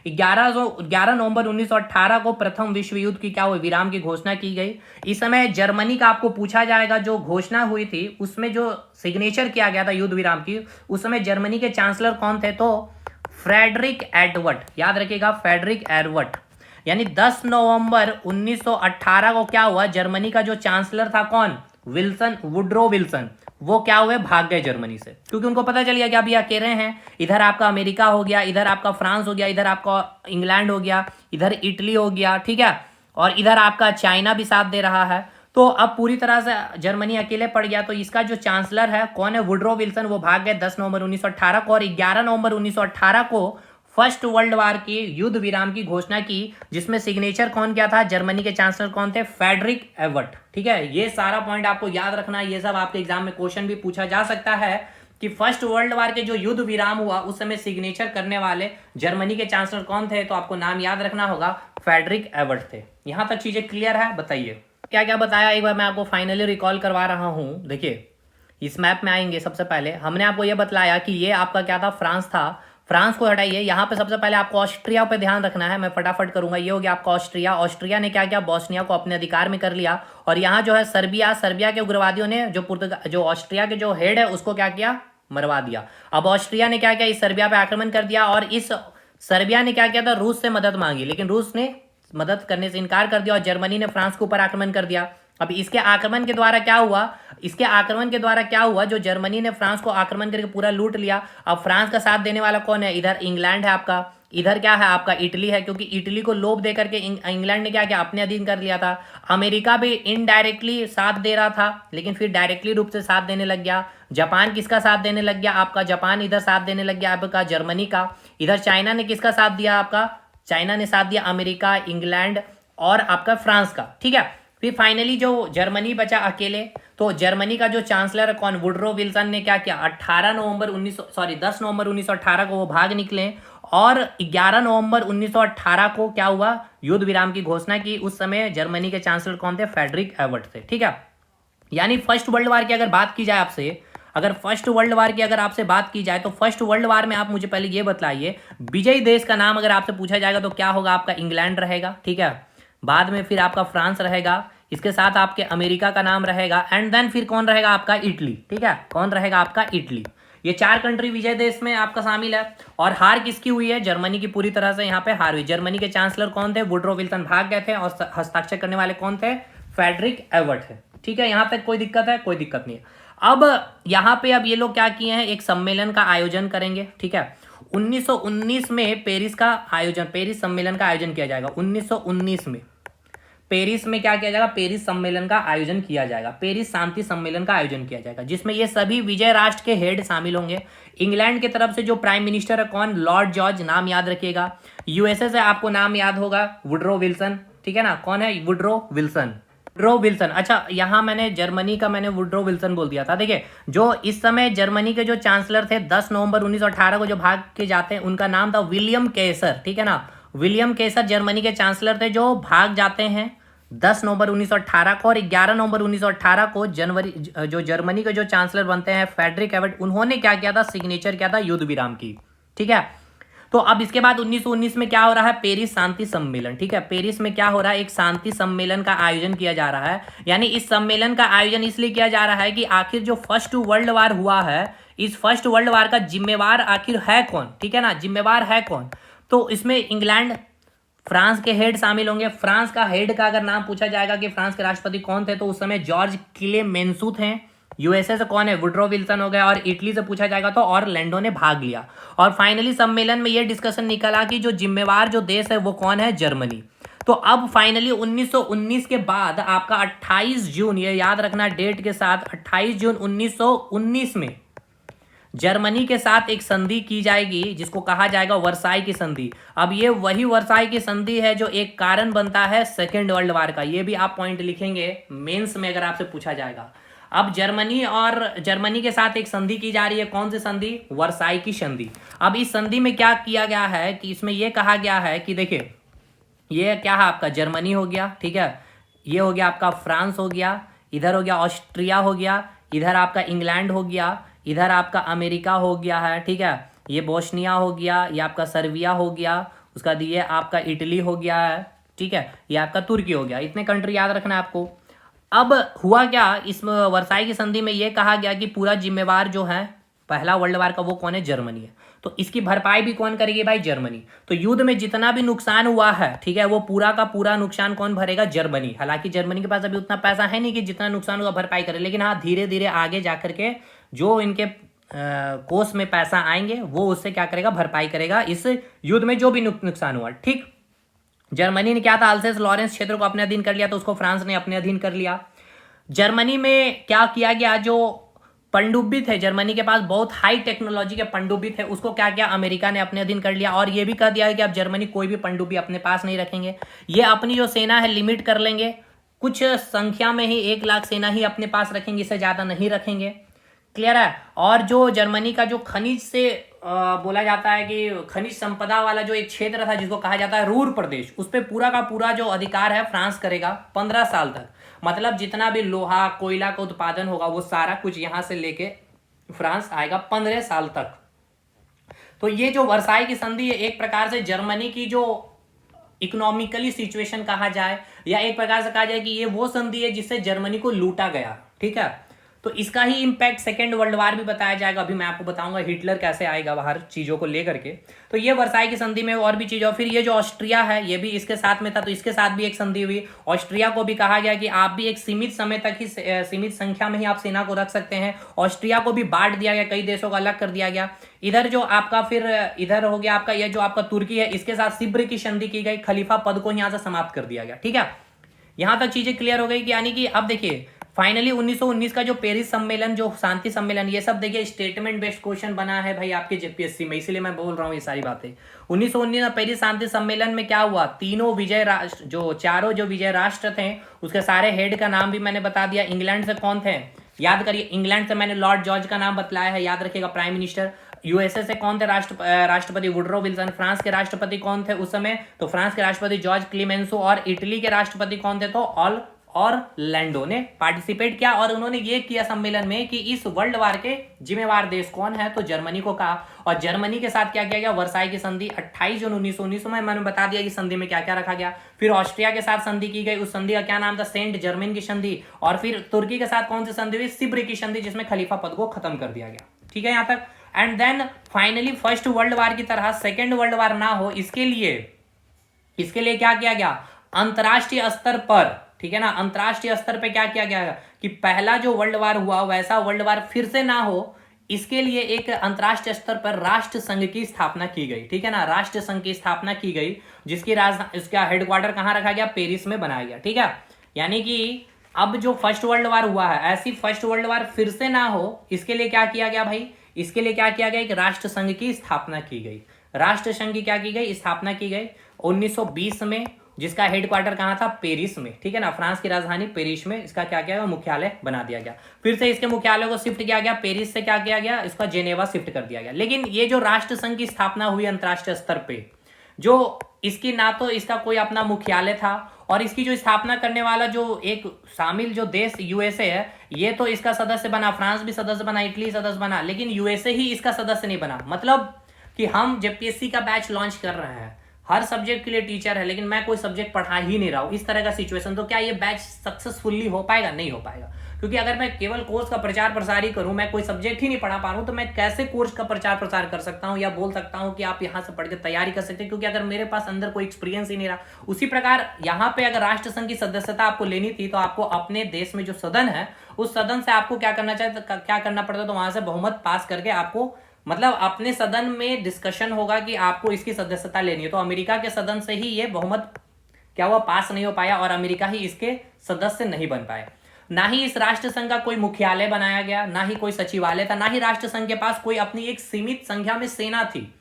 11 नवंबर 1918 को प्रथम विश्व युद्ध की क्या हुई, विराम की घोषणा की गई। इस समय जर्मनी का आपको पूछा जाएगा जो घोषणा हुई थी उसमें जो सिग्नेचर किया गया था युद्ध विराम की, उस समय जर्मनी के चांसलर कौन थे, तो फ्रेडरिक एडवर्ड, याद रखिएगा फ्रेडरिक एडवर्ड। यानी 10 नवंबर 1918 को क्या हुआ, जर्मनी का जो चांसलर था कौन, विल्सन, वुड्रो विल्सन, वो क्या हुए, भाग गए जर्मनी से, क्योंकि उनको पता चल गया कि अभी अकेले हैं। इधर आपका अमेरिका हो गया, इधर आपका फ्रांस हो गया, इधर आपका इंग्लैंड हो गया, इधर इटली हो गया, ठीक है, और इधर आपका चाइना भी साथ दे रहा है। तो अब पूरी तरह से जर्मनी अकेले पड़ गया। तो इसका जो चांसलर है कौन है, वुड्रो विल्सन, वो भाग गए 10 नवंबर 1918 को, और 11 नवंबर 1918 को फर्स्ट वर्ल्ड वार की युद्ध विराम की घोषणा की, जिसमें सिग्नेचर कौन किया था, जर्मनी के चांसलर कौन थे, फ्रेडरिक एडवर्ड, ठीक है। ये सारा पॉइंट आपको याद रखना है, ये सब आपके एग्जाम में क्वेश्चन भी पूछा जा सकता है कि फर्स्ट वर्ल्ड वार के जो युद्ध विराम हुआ उस समय सिग्नेचर करने वाले जर्मनी के चांसलर कौन थे, तो आपको नाम याद रखना होगा, फ्रेडरिक एडवर्ड थे। यहां तक चीजें क्लियर है, बताइए क्या क्या बताया, एक बार मैं आपको फाइनली रिकॉल करवा रहा हूं। देखिए इस मैप में आएंगे, सबसे पहले हमने आपको यह बतलाया कि ये आपका क्या था, फ्रांस था, फ्रांस को हटाइए। यहाँ पे सबसे पहले आपको ऑस्ट्रिया पे ध्यान रखना है, मैं फटाफट करूंगा। ये हो गया आपका ऑस्ट्रिया, ऑस्ट्रिया ने क्या किया, बॉस्निया को अपने अधिकार में कर लिया। और यहाँ जो है सर्बिया, सर्बिया के उग्रवादियों ने जो ऑस्ट्रिया के जो हेड है उसको क्या किया, मरवा दिया। अब ऑस्ट्रिया ने क्या किया, इस सर्बिया पे आक्रमण कर दिया, और इस सर्बिया ने क्या किया था, रूस से मदद मांगी, लेकिन रूस ने मदद करने से इनकार कर दिया, और जर्मनी ने फ्रांस के ऊपर आक्रमण कर दिया। अब इसके आक्रमण के द्वारा क्या हुआ, जो जर्मनी ने फ्रांस को आक्रमण करके पूरा लूट लिया। अब फ्रांस का साथ देने वाला कौन है, इधर इंग्लैंड है आपका, इधर क्या है आपका इटली है, क्योंकि इटली को लोभ दे करके इंग्लैंड ने क्या किया, अपने अधीन कर लिया था। अमेरिका भी इनडायरेक्टली साथ दे रहा था, लेकिन फिर डायरेक्टली रूप से साथ देने लग गया। जापान किसका साथ देने लग गया, आपका जापान इधर साथ देने लग गया आपका जर्मनी का। इधर चाइना ने किसका साथ दिया, आपका चाइना ने साथ दिया अमेरिका, इंग्लैंड और आपका फ्रांस का, ठीक है। फिर फाइनली जो जर्मनी बचा अकेले, तो जर्मनी का जो चांसलर कौन, वुड्रो विल्सन ने क्या किया, 10 नवंबर 1918 को वो भाग निकले, और 11 नवंबर 1918 को क्या हुआ, युद्ध विराम की घोषणा की। उस समय जर्मनी के चांसलर कौन थे, फ्रेडरिक एडवर्ड थे, ठीक है। यानी फर्स्ट वर्ल्ड वार की अगर बात की जाए आपसे, फर्स्ट वर्ल्ड वार की अगर आपसे बात की जाए, तो फर्स्ट वर्ल्ड वार में आप मुझे पहले ये बतलाइए, विजयी देश का नाम अगर आपसे पूछा जाएगा तो क्या होगा, आपका इंग्लैंड रहेगा, ठीक है। बाद में फिर आपका फ्रांस रहेगा, इसके साथ आपके अमेरिका का नाम रहेगा, एंड देन फिर कौन रहेगा, आपका इटली, ठीक है। कौन रहेगा, आपका इटली। ये 4 कंट्री विजय देश में आपका शामिल है। और हार किसकी हुई है, जर्मनी की पूरी तरह से यहाँ पे हार हुई। जर्मनी के चांसलर कौन थे, वुड्रो विल्सन भाग गए थे, और हस्ताक्षर करने वाले कौन थे, फ्रेडरिक एडवर्ड थे, ठीक है। यहाँ तक कोई दिक्कत है, कोई दिक्कत नहीं है। अब यहाँ पे अब ये लोग क्या किए हैं, एक सम्मेलन का आयोजन करेंगे, ठीक है। 1919 में पेरिस सम्मेलन का आयोजन किया जाएगा। 1919 में पेरिस में क्या किया जाएगा, पेरिस सम्मेलन का आयोजन किया जाएगा, पेरिस शांति सम्मेलन का आयोजन किया जाएगा, जिसमें ये सभी विजय राष्ट्र के हेड शामिल होंगे। इंग्लैंड की तरफ से जो प्राइम मिनिस्टर है कौन, लॉर्ड जॉर्ज, नाम याद रखिएगा। यूएसए से आपको नाम याद होगा, वुडरो विल्सन, ठीक है ना, कौन है, वुडरो विल्सन। अच्छा, यहाँ मैंने जर्मनी का वुडरो विल्सन बोल दिया था। देखिए, जो इस समय जर्मनी के जो चांसलर थे 10 नवंबर 1918 को जो भाग के जाते हैं, उनका नाम था विलियम केसर, ठीक है ना। विलियम केसर जर्मनी के चांसलर थे जो भाग जाते हैं 10 नवंबर 1918 को, और 11 नवंबर 1918 को जो जर्मनी के जो चांसलर बनते हैं फ्रेडरिक एबर्ट, उन्होंने क्या किया था, सिग्नेचर किया था युद्ध विराम की, ठीक है। तो अब इसके बाद 1919 में क्या हो रहा है, पेरिस शांति सम्मेलन, ठीक है। पेरिस में क्या हो रहा है, एक शांति सम्मेलन का आयोजन किया जा रहा है। यानी इस सम्मेलन का आयोजन इसलिए किया जा रहा है कि आखिर जो फर्स्ट वर्ल्ड वार हुआ है, इस फर्स्ट वर्ल्ड वार का जिम्मेवार आखिर है कौन, ठीक है ना, जिम्मेवार है कौन। तो इसमें इंग्लैंड, फ्रांस के हेड शामिल होंगे। फ्रांस का हेड का अगर नाम पूछा जाएगा कि फ्रांस के राष्ट्रपति कौन थे, तो उस समय जॉर्ज क्लेमेंसू थे। यूएसए से कौन है, वुडरो विल्सन हो गया, और इटली से पूछा जाएगा तो ऑरलैंडो ने भाग लिया। और फाइनली सम्मेलन में यह डिस्कशन निकला कि जो जिम्मेवार जो देश है वो कौन है, जर्मनी। तो अब फाइनली 1919 के बाद आपका 28 जून, ये याद रखना डेट के साथ, 28 जून 1919 में जर्मनी के साथ एक संधि की जाएगी जिसको कहा जाएगा वर्साई की संधि। अब ये वही वर्साई की संधि है जो एक कारण बनता है सेकेंड वर्ल्ड वार का। ये भी आप पॉइंट लिखेंगे मेंस में अगर आपसे पूछा जाएगा। अब जर्मनी के साथ एक संधि की जा रही है, कौन सी संधि, वर्साई की संधि। अब इस संधि में क्या किया गया है कि इसमें यह कहा गया है कि देखिए, ये क्या है आपका, जर्मनी हो गया, ठीक है, ये हो गया आपका फ्रांस हो गया, इधर हो गया ऑस्ट्रिया हो गया, इधर आपका इंग्लैंड हो गया, इधर आपका अमेरिका हो गया है, ठीक है, ये बोस्निया हो गया, ये आपका सर्बिया हो गया, उसका दिए आपका इटली हो गया है, ठीक है, ये आपका तुर्की हो गया। इतने कंट्री याद रखना है आपको। अब हुआ क्या, इस वर्साई की संधि में ये कहा गया कि पूरा जिम्मेवार जो है पहला वर्ल्ड वार का वो कौन है, जर्मनी है। तो इसकी भरपाई भी कौन करेगी भाई, जर्मनी। तो युद्ध में जितना भी नुकसान हुआ है, ठीक है, वो पूरा का पूरा नुकसान कौन भरेगा, जर्मनी। हालांकि जर्मनी के पास अभी उतना पैसा है नहीं कि जितना नुकसान हुआ भरपाई करे, लेकिन हाँ धीरे धीरे आगे जाकर के जो इनके कोष में पैसा आएंगे वो उससे क्या करेगा, भरपाई करेगा इस युद्ध में जो भी नुकसान हुआ, ठीक। जर्मनी ने क्या था, अल्सेस लॉरेंस क्षेत्र को अपने अधीन कर लिया, तो उसको फ्रांस ने अपने अधीन कर लिया। जर्मनी में क्या किया गया, जो पनडुब्बी थे जर्मनी के पास, बहुत हाई टेक्नोलॉजी के पनडुब्बी थे, उसको क्या किया, अमेरिका ने अपने अधीन कर लिया। और ये भी कह दिया कि अब जर्मनी कोई भी पनडुब्बी अपने पास नहीं रखेंगे, ये अपनी जो सेना है लिमिट कर लेंगे, कुछ संख्या में ही 1 लाख सेना ही अपने पास रखेंगे, इससे ज़्यादा नहीं रखेंगे, क्लियर है। और जो जर्मनी का जो खनिज से बोला जाता है कि खनिज संपदा वाला जो एक क्षेत्र था जिसको कहा जाता है रूर प्रदेश, उस पर पूरा का पूरा जो अधिकार है फ्रांस करेगा 15 साल तक। मतलब जितना भी लोहा कोयला का उत्पादन होगा वो सारा कुछ यहां से लेके फ्रांस आएगा 15 साल तक। तो ये जो वर्साई की संधि है एक प्रकार से जर्मनी की जो इकोनॉमिकली सिचुएशन कहा जाए, या एक प्रकार से कहा जाए कि ये वो संधि है जिससे जर्मनी को लूटा गया, ठीक है। तो इसका ही इंपैक्ट सेकेंड वर्ल्ड वार भी बताया जाएगा। अभी मैं आपको बताऊंगा हिटलर कैसे आएगा बाहर चीजों को लेकर के। तो ये वर्साई की संधि में और भी चीजें, और फिर ये जो ऑस्ट्रिया है ये भी इसके साथ में था, तो इसके साथ भी एक संधि हुई। ऑस्ट्रिया को भी कहा गया कि आप भी एक सीमित समय तक ही सीमित संख्या में ही आप सेना को रख सकते हैं। ऑस्ट्रिया को भी बांट दिया गया, कई देशों को अलग कर दिया गया। इधर जो आपका फिर इधर हो गया आपका ये जो आपका तुर्की है, इसके साथ सिब्र की संधि की गई, खलीफा पद को यहाँ से समाप्त कर दिया गया, ठीक है। यहां तक चीजें क्लियर हो गई कि यानी कि अब देखिए फाइनली 1919 का जो पेरिस सम्मेलन, जो शांति सम्मेलन, ये सब देखिए स्टेटमेंट बेस्ड क्वेश्चन बना है भाई आपके जेपीएससी में, इसीलिए मैं बोल रहा हूँ ये सारी बातें। 1919 में पेरिस शांति सम्मेलन में क्या हुआ, चारों जो विजय राष्ट्र थे उसके सारे हेड का नाम भी मैंने बता दिया। इंग्लैंड से कौन थे याद करिए, इंग्लैंड से मैंने लॉर्ड जॉर्ज का नाम बतलाया है, याद रखिएगा, प्राइम मिनिस्टर। यूएसए से कौन थे राष्ट्रपति, वुडरो विल्सन। फ्रांस के राष्ट्रपति कौन थे उस समय, तो फ्रांस के राष्ट्रपति जॉर्ज क्लीमेंसो। और इटली के राष्ट्रपति कौन थे, तो ऑरलैंडो ने पार्टिसिपेट किया। और उन्होंने ये किया सम्मेलन में कि इस वर्ल्ड वार के जिम्मेवार देश कौन है, तो जर्मनी को कहा। और जर्मनी के साथ क्या किया गया, वर्साई की संधि 28 जून 1919 में मैंने बता दिया कि संधि में क्या क्या रखा गया। फिर ऑस्ट्रिया के साथ संधि की गई, उस संधि का क्या नाम था, सेंट जर्मन की संधि। और फिर तुर्की के साथ कौन सी संधि हुई, सिब्र की संधि, जिसमें खलीफा पद को खत्म कर दिया गया, ठीक है यहां तक। And then finally first world war की तरह सेकेंड वर्ल्ड वार ना हो, इसके लिए क्या किया गया, अंतरराष्ट्रीय स्तर पर, ठीक है ना, अंतरराष्ट्रीय स्तर पे क्या किया गया कि पहला जो वर्ल्ड वार हुआ वैसा वर्ल्ड वार फिर से ना हो, इसके लिए एक अंतर्राष्ट्रीय स्तर पर राष्ट्र संघ की स्थापना की गई, ठीक है ना, राष्ट्र संघ की स्थापना की गई, जिसकी राजधानी, इसका हेडक्वार्टर कहाँ रखा गया, पेरिस में बनाया गया, ठीक है। यानी कि अब जो फर्स्ट वर्ल्ड वार हुआ है, ऐसी फर्स्ट वर्ल्ड वार फिर से ना हो, इसके लिए क्या किया गया भाई, इसके लिए क्या किया गया, एक राष्ट्र संघ की स्थापना की गई, राष्ट्र संघ की क्या की गई, स्थापना की गई 1920 में, जिसका हेडक्वार्टर कहाँ था, पेरिस में, ठीक है ना, फ्रांस की राजधानी पेरिस में इसका क्या किया गया, मुख्यालय बना दिया गया। फिर से इसके मुख्यालय को शिफ्ट किया गया, पेरिस से क्या किया गया, इसका जेनेवा शिफ्ट कर दिया गया। लेकिन ये जो राष्ट्र संघ की स्थापना हुई अंतर्राष्ट्रीय स्तर पे, जो इसकी ना तो इसका कोई अपना मुख्यालय था, और इसकी जो स्थापना करने वाला जो एक शामिल जो देश यूएसए है, ये तो इसका सदस्य बना, फ्रांस भी सदस्य बना, इटली सदस्य बना, लेकिन यूएसए ही इसका सदस्य नहीं बना। मतलब कि हम जेपीएससी का बैच लॉन्च कर रहे हैं, हर सब्जेक्ट के लिए टीचर है, लेकिन मैं कोई सब्जेक्ट पढ़ा ही नहीं रहा हूं, इस तरह का सिचुएशन, तो क्या ये बैच सक्सेसफुली हो पाएगा, नहीं हो पाएगा। क्योंकि अगर मैं केवल कोर्स का प्रचार प्रसार ही करूं, मैं कोई सब्जेक्ट ही नहीं पढ़ा पा रहा हूं, तो मैं कैसे कोर्स का प्रचार प्रसार कर सकता हूं या बोल सकता हूं कि आप यहां से पढ़ के तैयारी कर सकते हैं, क्योंकि अगर मेरे पास अंदर कोई एक्सपीरियंस ही नहीं रहा। उसी प्रकार यहां पे अगर राष्ट्र संघ की सदस्यता आपको लेनी थी, तो आपको अपने देश में जो सदन है, उस सदन से आपको क्या करना चाहिए, क्या करना पड़ता, तो वहां से बहुमत पास करके आपको, मतलब अपने सदन में डिस्कशन होगा कि आपको इसकी सदस्यता लेनी है। तो अमेरिका के सदन से ही ये बहुमत क्या हुआ, पास नहीं हो पाया, और अमेरिका ही इसके सदस्य नहीं बन पाए। ना ही इस राष्ट्र संघ का कोई मुख्यालय बनाया गया, ना ही कोई सचिवालय था, ना ही राष्ट्र संघ के पास कोई अपनी एक सीमित संख्या में सेना थी।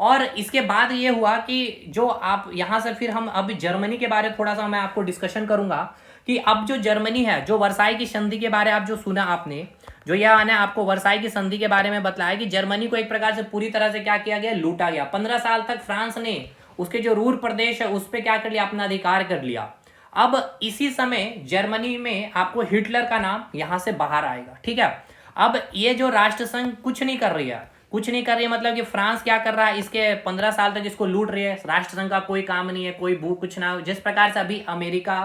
और इसके बाद ये हुआ कि जो आप यहां से फिर हम अब जर्मनी के बारे में थोड़ा सा मैं आपको डिस्कशन करूंगा कि अब जो जर्मनी है, जो वर्साई की संधि के बारे में आप जो सुना आपने, जो यह मैंने आपको वर्साई की संधि के बारे में बताया कि जर्मनी को एक प्रकार से पूरी तरह से क्या किया गया, लूटा गया। 15 साल तक फ्रांस ने उसके जो रूर प्रदेश है उस पर क्या कर लिया, अपना अधिकार कर लिया। अब इसी समय जर्मनी में आपको हिटलर का नाम यहां से बाहर आएगा, ठीक है। अब ये जो राष्ट्र संघ कुछ नहीं कर रही है, कुछ नहीं कर रही है, मतलब कि फ्रांस क्या कर रहा है, इसके 15 साल तक इसको लूट रही है, राष्ट्र संघ का कोई काम नहीं है, कोई कुछ ना, जिस प्रकार से अभी अमेरिका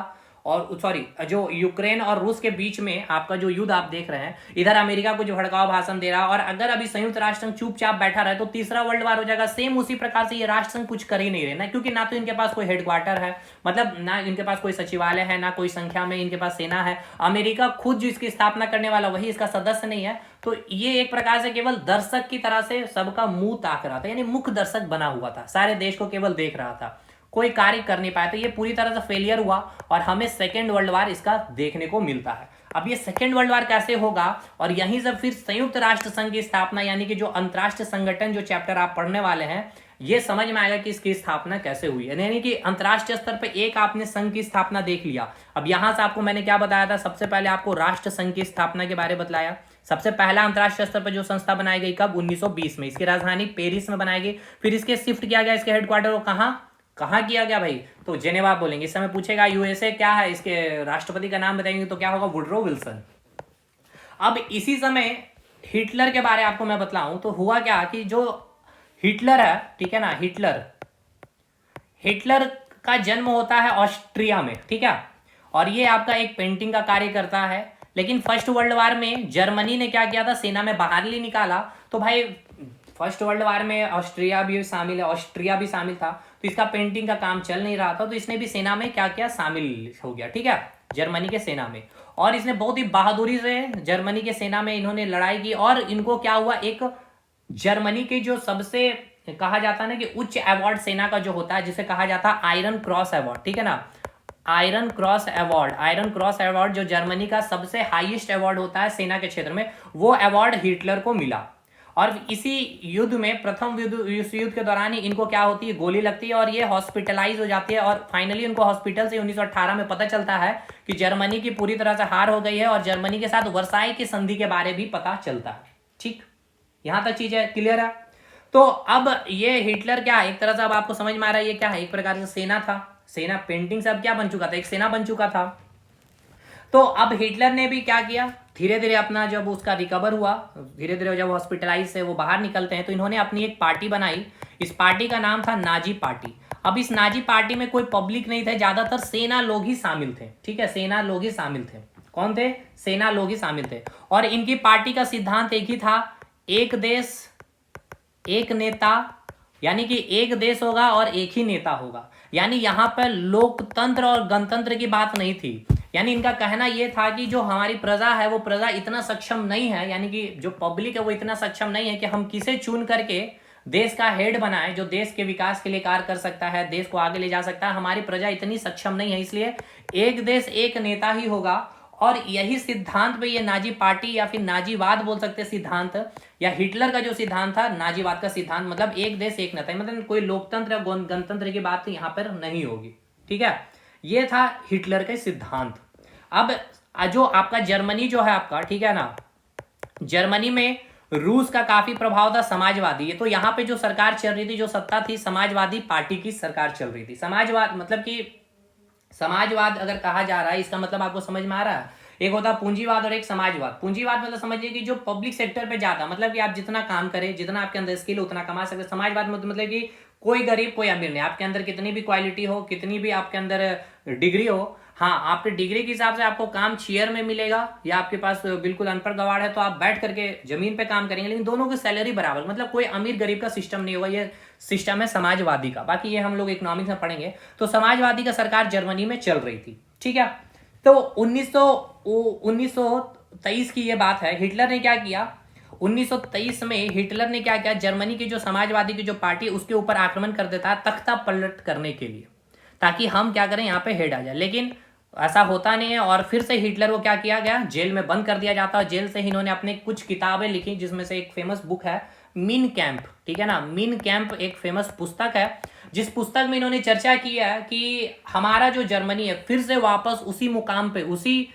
और सॉरी जो यूक्रेन और रूस के बीच में आपका जो युद्ध आप देख रहे हैं, इधर अमेरिका को जो भड़काऊ भाषण दे रहा है, और अगर अभी संयुक्त राष्ट्र संघ चुपचाप बैठा रहे तो तीसरा वर्ल्ड वार हो जाएगा। सेम उसी प्रकार से ये राष्ट्र संघ कुछ कर ही नहीं रहे ना, क्योंकि ना तो इनके पास कोई हेडक्वार्टर है, मतलब ना इनके पास कोई सचिवालय है, ना कोई संख्या में इनके पास सेना है। अमेरिका खुद जो इसकी स्थापना करने वाला वही इसका सदस्य नहीं है। तो ये एक प्रकार से केवल दर्शक की तरह से सबका मुंह ताक रहा था, यानी मुख्य दर्शक बना हुआ था, सारे देश को केवल देख रहा था, कोई कार्य कर नहीं पाया। तो ये पूरी तरह से फेलियर हुआ, और हमें सेकेंड वर्ल्ड वार इसका देखने को मिलता है। अब ये सेकेंड वर्ल्ड वार कैसे होगा, और यहीं से फिर संयुक्त राष्ट्र संघ की स्थापना, यानी कि जो अंतरराष्ट्रीय संगठन जो चैप्टर आप पढ़ने वाले हैं, ये समझ में आएगा कि इसकी स्थापना कैसे हुई है। यानी कि अंतरराष्ट्रीय स्तर पर एक आपने संघ की स्थापना देख लिया। अब यहां से आपको मैंने क्या बताया था, सबसे पहले आपको राष्ट्र संघ की स्थापना के बारे में बतलाया। सबसे पहला अंतरराष्ट्रीय स्तर पर जो संस्था बनाई गई कब, 1920 में, इसकी राजधानी पेरिस में बनाई गई। फिर इसके शिफ्ट किया गया, इसके हेडक्वार्टर को कहाँ किया गया भाई, तो जेनेवा बोलेंगे। इस समय पूछेगा यूएसए क्या है, इसके राष्ट्रपति का नाम बताएंगे तो क्या होगा, वुडरो विल्सन। अब इसी समय हिटलर के बारे में आपको मैं बतलाऊं तो हुआ क्या कि जो हिटलर है, ठीक है ना, हिटलर का जन्म होता है ऑस्ट्रिया में, ठीक है, और ये आपका एक पेंटिंग का कार्य करता है। लेकिन फर्स्ट वर्ल्ड वार में जर्मनी ने क्या किया था, सेना में बाहर ले निकाला। तो भाई फर्स्ट वर्ल्ड वार में ऑस्ट्रिया भी शामिल है, ऑस्ट्रिया भी शामिल था, तो इसका पेंटिंग का काम चल नहीं रहा था, तो इसने भी सेना में क्या किया, शामिल हो गया, ठीक है, जर्मनी के सेना में। और इसने बहुत ही बहादुरी से जर्मनी के सेना में इन्होंने लड़ाई की, और इनको क्या हुआ, एक जर्मनी के जो सबसे कहा जाता है ना कि उच्च अवार्ड सेना का जो होता है, जिसे कहा जाता है आयरन क्रॉस अवार्ड, ठीक है ना, आयरन क्रॉस अवार्ड जो जर्मनी का सबसे हाईएस्ट अवार्ड होता है सेना के क्षेत्र में, वो अवार्ड हिटलर को मिला। और इसी युद्ध में, प्रथम युद्ध के दौरान ही इनको क्या होती है, गोली लगती है, और ये हॉस्पिटलाइज हो जाती है, और फाइनली उनको हॉस्पिटल से 1918 में पता चलता है कि जर्मनी की पूरी तरह से हार हो गई है, और जर्मनी के साथ वर्साई की संधि के बारे भी पता चलता है। ठीक, यहां तक चीजें क्लियर है। तो अब ये हिटलर क्या है, एक तरह से अब आपको समझ में आ रहा है ये क्या है, एक प्रकार से सेना था, सेना पेंटिंग से अब क्या बन चुका था, एक सेना बन चुका था। तो अब हिटलर ने भी क्या किया, धीरे धीरे अपना जब उसका रिकवर हुआ, धीरे धीरे जब हॉस्पिटलाइज से वो बाहर निकलते हैं, तो इन्होंने अपनी एक पार्टी बनाई। इस पार्टी का नाम था नाजी पार्टी। अब इस नाजी पार्टी में कोई पब्लिक नहीं थे, ज्यादातर सेना लोग ही शामिल थे, ठीक है, सेना लोग ही शामिल थे। कौन थे, सेना लोग ही शामिल थे। और इनकी पार्टी का सिद्धांत एक ही था, एक देश एक नेता, यानी कि एक देश होगा और एक ही नेता होगा। यानी यहां पर लोकतंत्र और गणतंत्र की बात नहीं थी। यानी इनका कहना ये था कि जो हमारी प्रजा है वो प्रजा इतना सक्षम नहीं है, यानी कि जो पब्लिक है वो इतना सक्षम नहीं है कि हम किसे चुन करके देश का हेड बनाए जो देश के विकास के लिए कार्य कर सकता है, देश को आगे ले जा सकता है। हमारी प्रजा इतनी सक्षम नहीं है, इसलिए एक देश एक नेता ही होगा। और यही सिद्धांत पे ये नाजी पार्टी या फिर नाजीवाद बोल सकते सिद्धांत, या हिटलर का जो सिद्धांत था नाजीवाद का सिद्धांत, मतलब एक देश एक नेता, मतलब कोई लोकतंत्र या गणतंत्र की बात यहाँ पर नहीं होगी। ठीक है, ये था हिटलर का सिद्धांत। अब जो आपका जर्मनी जो है आपका, ठीक है ना, जर्मनी में रूस का काफी प्रभाव था, समाजवादी। ये तो यहाँ पे जो सरकार चल रही थी, जो सत्ता थी, समाजवादी पार्टी की सरकार चल रही थी। समाजवाद मतलब कि समाजवाद अगर कहा जा रहा है, इसका मतलब आपको समझ में आ रहा है, एक होता पूंजीवाद और एक समाजवाद। पूंजीवाद मतलब समझिए कि जो पब्लिक सेक्टर पे जाता, मतलब कि आप जितना काम करें, जितना आपके अंदर स्किल उतना कमा सकते। समाजवाद मतलब कि कोई गरीब कोई अमीर नहीं, आपके अंदर कितनी भी क्वालिटी हो, कितनी भी आपके अंदर डिग्री हो, हाँ आपके डिग्री के हिसाब से आपको काम चेयर में मिलेगा, या आपके पास बिल्कुल अनपढ़ गवार है तो आप बैठ करके जमीन पे काम करेंगे, लेकिन दोनों की सैलरी बराबर, मतलब कोई अमीर गरीब का सिस्टम नहीं होगा। ये सिस्टम है समाजवादी का, बाकी ये हम लोग इकोनॉमिक्स में पढ़ेंगे। तो समाजवादी का सरकार जर्मनी में चल रही थी। ठीक है, तो 1923 की ये बात है। हिटलर ने क्या किया, 1923 में हिटलर ने क्या किया, जर्मनी की जो समाजवादी की जो पार्टी उसके ऊपर आक्रमण कर देता है तख्ता पलट करने के लिए, ताकि हम क्या करें यहाँ पे हेड आ जाए। लेकिन ऐसा होता नहीं है, और फिर से हिटलर को क्या किया गया, जेल में बंद कर दिया जाता है। जेल से ही इन्होंने अपने कुछ किताबें लिखी, जिसमें से एक फेमस बुक है मीन कैंप। ठीक है ना, मीन कैंप एक फेमस पुस्तक है, जिस पुस्तक में इन्होंने चर्चा की है कि हमारा जो जर्मनी है फिर से वापस उसी मुकाम पे, उसी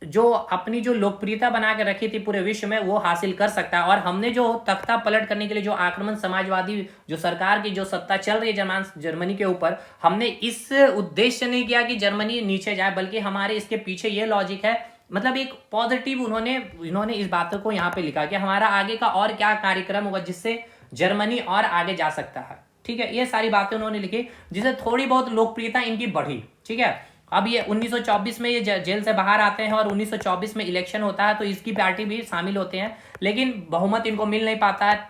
जो अपनी जो लोकप्रियता बना के रखी थी पूरे विश्व में, वो हासिल कर सकता है। और हमने जो तख्ता पलट करने के लिए जो आक्रमण समाजवादी जो सरकार की जो सत्ता चल रही है जर्मनी के ऊपर, हमने इस उद्देश्य नहीं किया कि जर्मनी नीचे जाए, बल्कि हमारे इसके पीछे ये लॉजिक है, मतलब एक पॉजिटिव इन्होंने इस बात को यहाँ पे लिखा कि हमारा आगे का और क्या कार्यक्रम होगा जिससे जर्मनी और आगे जा सकता है। ठीक है, ये सारी बातें उन्होंने लिखी, जिससे थोड़ी बहुत लोकप्रियता इनकी बढ़ी। ठीक है, अब ये 1924 में ये जेल से बाहर आते हैं और 1924 में इलेक्शन होता है, तो इसकी पार्टी भी शामिल होते हैं, लेकिन बहुमत इनको मिल नहीं पाता है।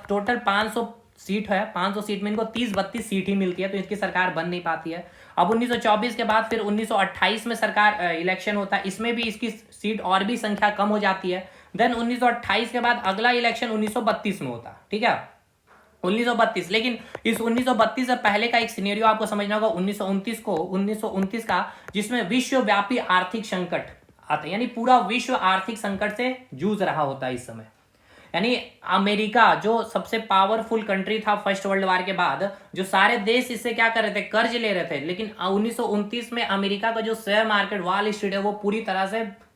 टोटल 500 सीट है, 500 सीट में इनको 30-32 सीट ही मिलती है, तो इसकी सरकार बन नहीं पाती है। अब 1924 के बाद फिर 1928 में सरकार इलेक्शन होता है, इसमें भी इसकी सीट और भी संख्या कम हो जाती है। देन 1928 के बाद अगला इलेक्शन 1932 में होता है। ठीक है, 1932, लेकिन इस 1932 से पहले का एक सिनेरियो आपको समझना होगा, 1929 का, जिसमें विश्वव्यापी आर्थिक संकट आता है, यानी पूरा विश्व आर्थिक संकट से जूझ रहा होता है इस समय। यानी अमेरिका जो सबसे पावरफुल कंट्री था फर्स्ट वर्ल्ड वॉर के बाद, जो सारे देश इससे क्या कर रहे थे, कर्ज ले रहे थे, लेकिन 1929 में अमेरिका का जो शेयर मार्केट वॉल स्ट्रीट है वो पूरी तरह से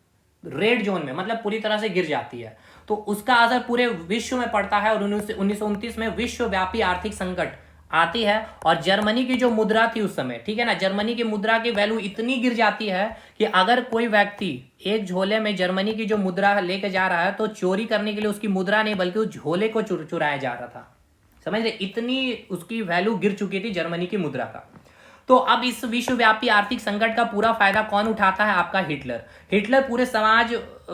रेड जोन में, मतलब पूरी तरह से गिर जाती है, तो उसका असर पूरे विश्व में पड़ता है। और 1929 में विश्वव्यापी आर्थिक संकट आती है, और जर्मनी की जो मुद्रा थी उस समय, ठीक है ना, जर्मनी की मुद्रा की वैल्यू इतनी गिर जाती है कि अगर कोई व्यक्ति एक झोले में जर्मनी की जो मुद्रा लेके जा रहा है, तो चोरी करने के लिए उसकी मुद्रा नहीं बल्कि उस झोले को चुराया जा रहा था। समझ रहे, इतनी उसकी वैल्यू गिर चुकी थी जर्मनी की मुद्रा का। तो अब इस विश्वव्यापी आर्थिक संकट का पूरा फायदा कौन उठाता है, आपका हिटलर। हिटलर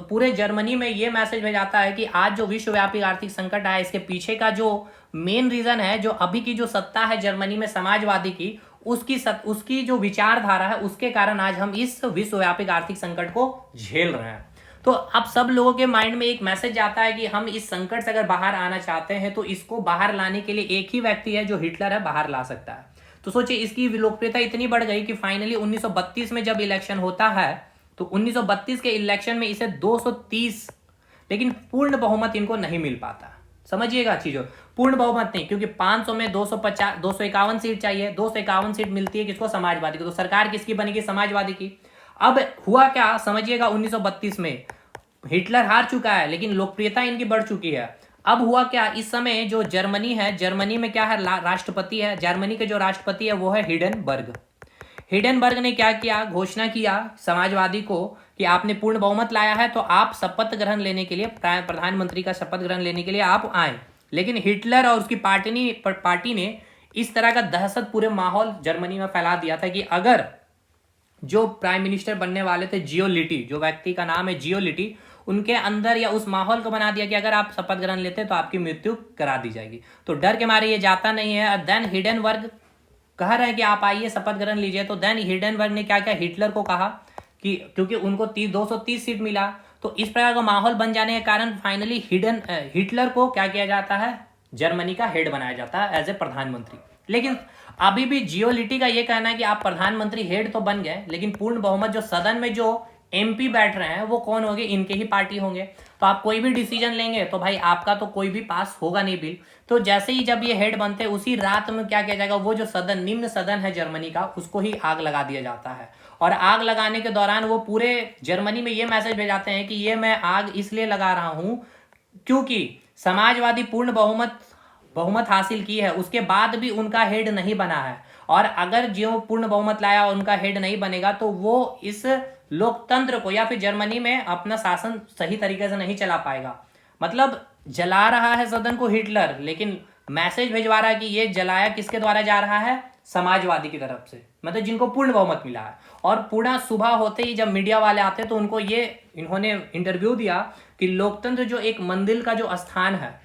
पूरे जर्मनी में ये मैसेज भेजाता है कि आज जो विश्वव्यापी आर्थिक संकट आया, इसके पीछे का जो मेन रीजन है, जो अभी की जो सत्ता है जर्मनी में समाजवादी की, उसकी जो विचारधारा है, उसके कारण आज हम इस विश्वव्यापी आर्थिक संकट को झेल रहे हैं। तो अब सब लोगों के माइंड में एक मैसेज आता है कि हम इस संकट से अगर बाहर आना चाहते हैं, तो इसको बाहर लाने के लिए एक ही व्यक्ति है जो हिटलर है, बाहर ला सकता है। तो सोचिए, इसकी लोकप्रियता इतनी बढ़ गई कि फाइनली 1932 में जब इलेक्शन होता है, तो 1932 के इलेक्शन में इसे 230, लेकिन पूर्ण बहुमत इनको नहीं मिल पाता। समझिएगा चीजों, पूर्ण बहुमत नहीं, क्योंकि 500 में 251 सीट चाहिए, 251 सीट मिलती है किसको, समाजवादी को। तो सरकार किसकी बनेगी, समाजवादी की। अब हुआ क्या, समझिएगा, 1932 में हिटलर हार चुका है, लेकिन लोकप्रियता इनकी बढ़ चुकी है। अब हुआ क्या, इस समय जो जर्मनी है, जर्मनी में क्या है, राष्ट्रपति है, जर्मनी के जो राष्ट्रपति है वो है हिडेनबर्ग। हिडेनबर्ग ने क्या किया, घोषणा किया समाजवादी को कि आपने पूर्ण बहुमत लाया है, तो आप शपथ ग्रहण लेने के लिए, प्रधानमंत्री का शपथ ग्रहण लेने के लिए आप आए। लेकिन हिटलर और उसकी पार्टी ने इस तरह का दहशत पूरे माहौल जर्मनी में फैला दिया था कि अगर जो प्राइम मिनिस्टर बनने वाले थे, जियोलिटी, जो व्यक्ति का नाम है जियोलिटी, उनके अंदर या उस माहौल को बना दिया कि अगर आप शपथ ग्रहण लेते तो आपकी मृत्यु करा दी जाएगी। तो डर के मारे ये जाता नहीं है। देन हिडेनबर्ग कह रहे हैं कि आप आइए शपथ ग्रहण लीजिए। तो देन हिडेनबर्ग ने क्या किया, हिटलर को कहा कि क्योंकि उनको 230 सीट मिला। तो इस प्रकार का माहौल बन जाने के कारण फाइनली हिटलर को क्या किया जाता है, जर्मनी का हेड बनाया जाता है एज ए प्रधानमंत्री। लेकिन अभी भी जियोलिटी का ये कहना है कि आप प्रधानमंत्री हेड तो बन गए, लेकिन पूर्ण बहुमत जो सदन में जो एमपी बैठ रहे हैं वो कौन होंगे, इनके ही पार्टी होंगे। तो आप कोई भी डिसीजन लेंगे तो भाई आपका तो कोई भी पास होगा नहीं बिल। तो जैसे ही जब ये हेड बनते हैं उसी रात में क्या किया जाएगा, वो जो सदन, निम्न सदन है जर्मनी का, उसको ही आग लगा दिया जाता है। और आग लगाने के दौरान वो पूरे जर्मनी में ये मैसेज भेजाते हैं कि ये मैं आग इसलिए लगा रहा हूं क्योंकि समाजवादी पूर्ण बहुमत हासिल की है, उसके बाद भी उनका हेड नहीं बना है। और अगर जो पूर्ण बहुमत लाया उनका हेड नहीं बनेगा तो वो इस लोकतंत्र को या फिर जर्मनी में अपना शासन सही तरीके से नहीं चला पाएगा। मतलब जला रहा है सदन को हिटलर, लेकिन मैसेज भिजवा रहा है कि ये जलाया किसके द्वारा जा रहा है, समाजवादी की तरफ से, मतलब जिनको पूर्ण बहुमत मिला है। और पूरा सुबह होते ही जब मीडिया वाले आते तो उनको इन्होंने इंटरव्यू दिया कि लोकतंत्र जो एक मंदिर का जो स्थान है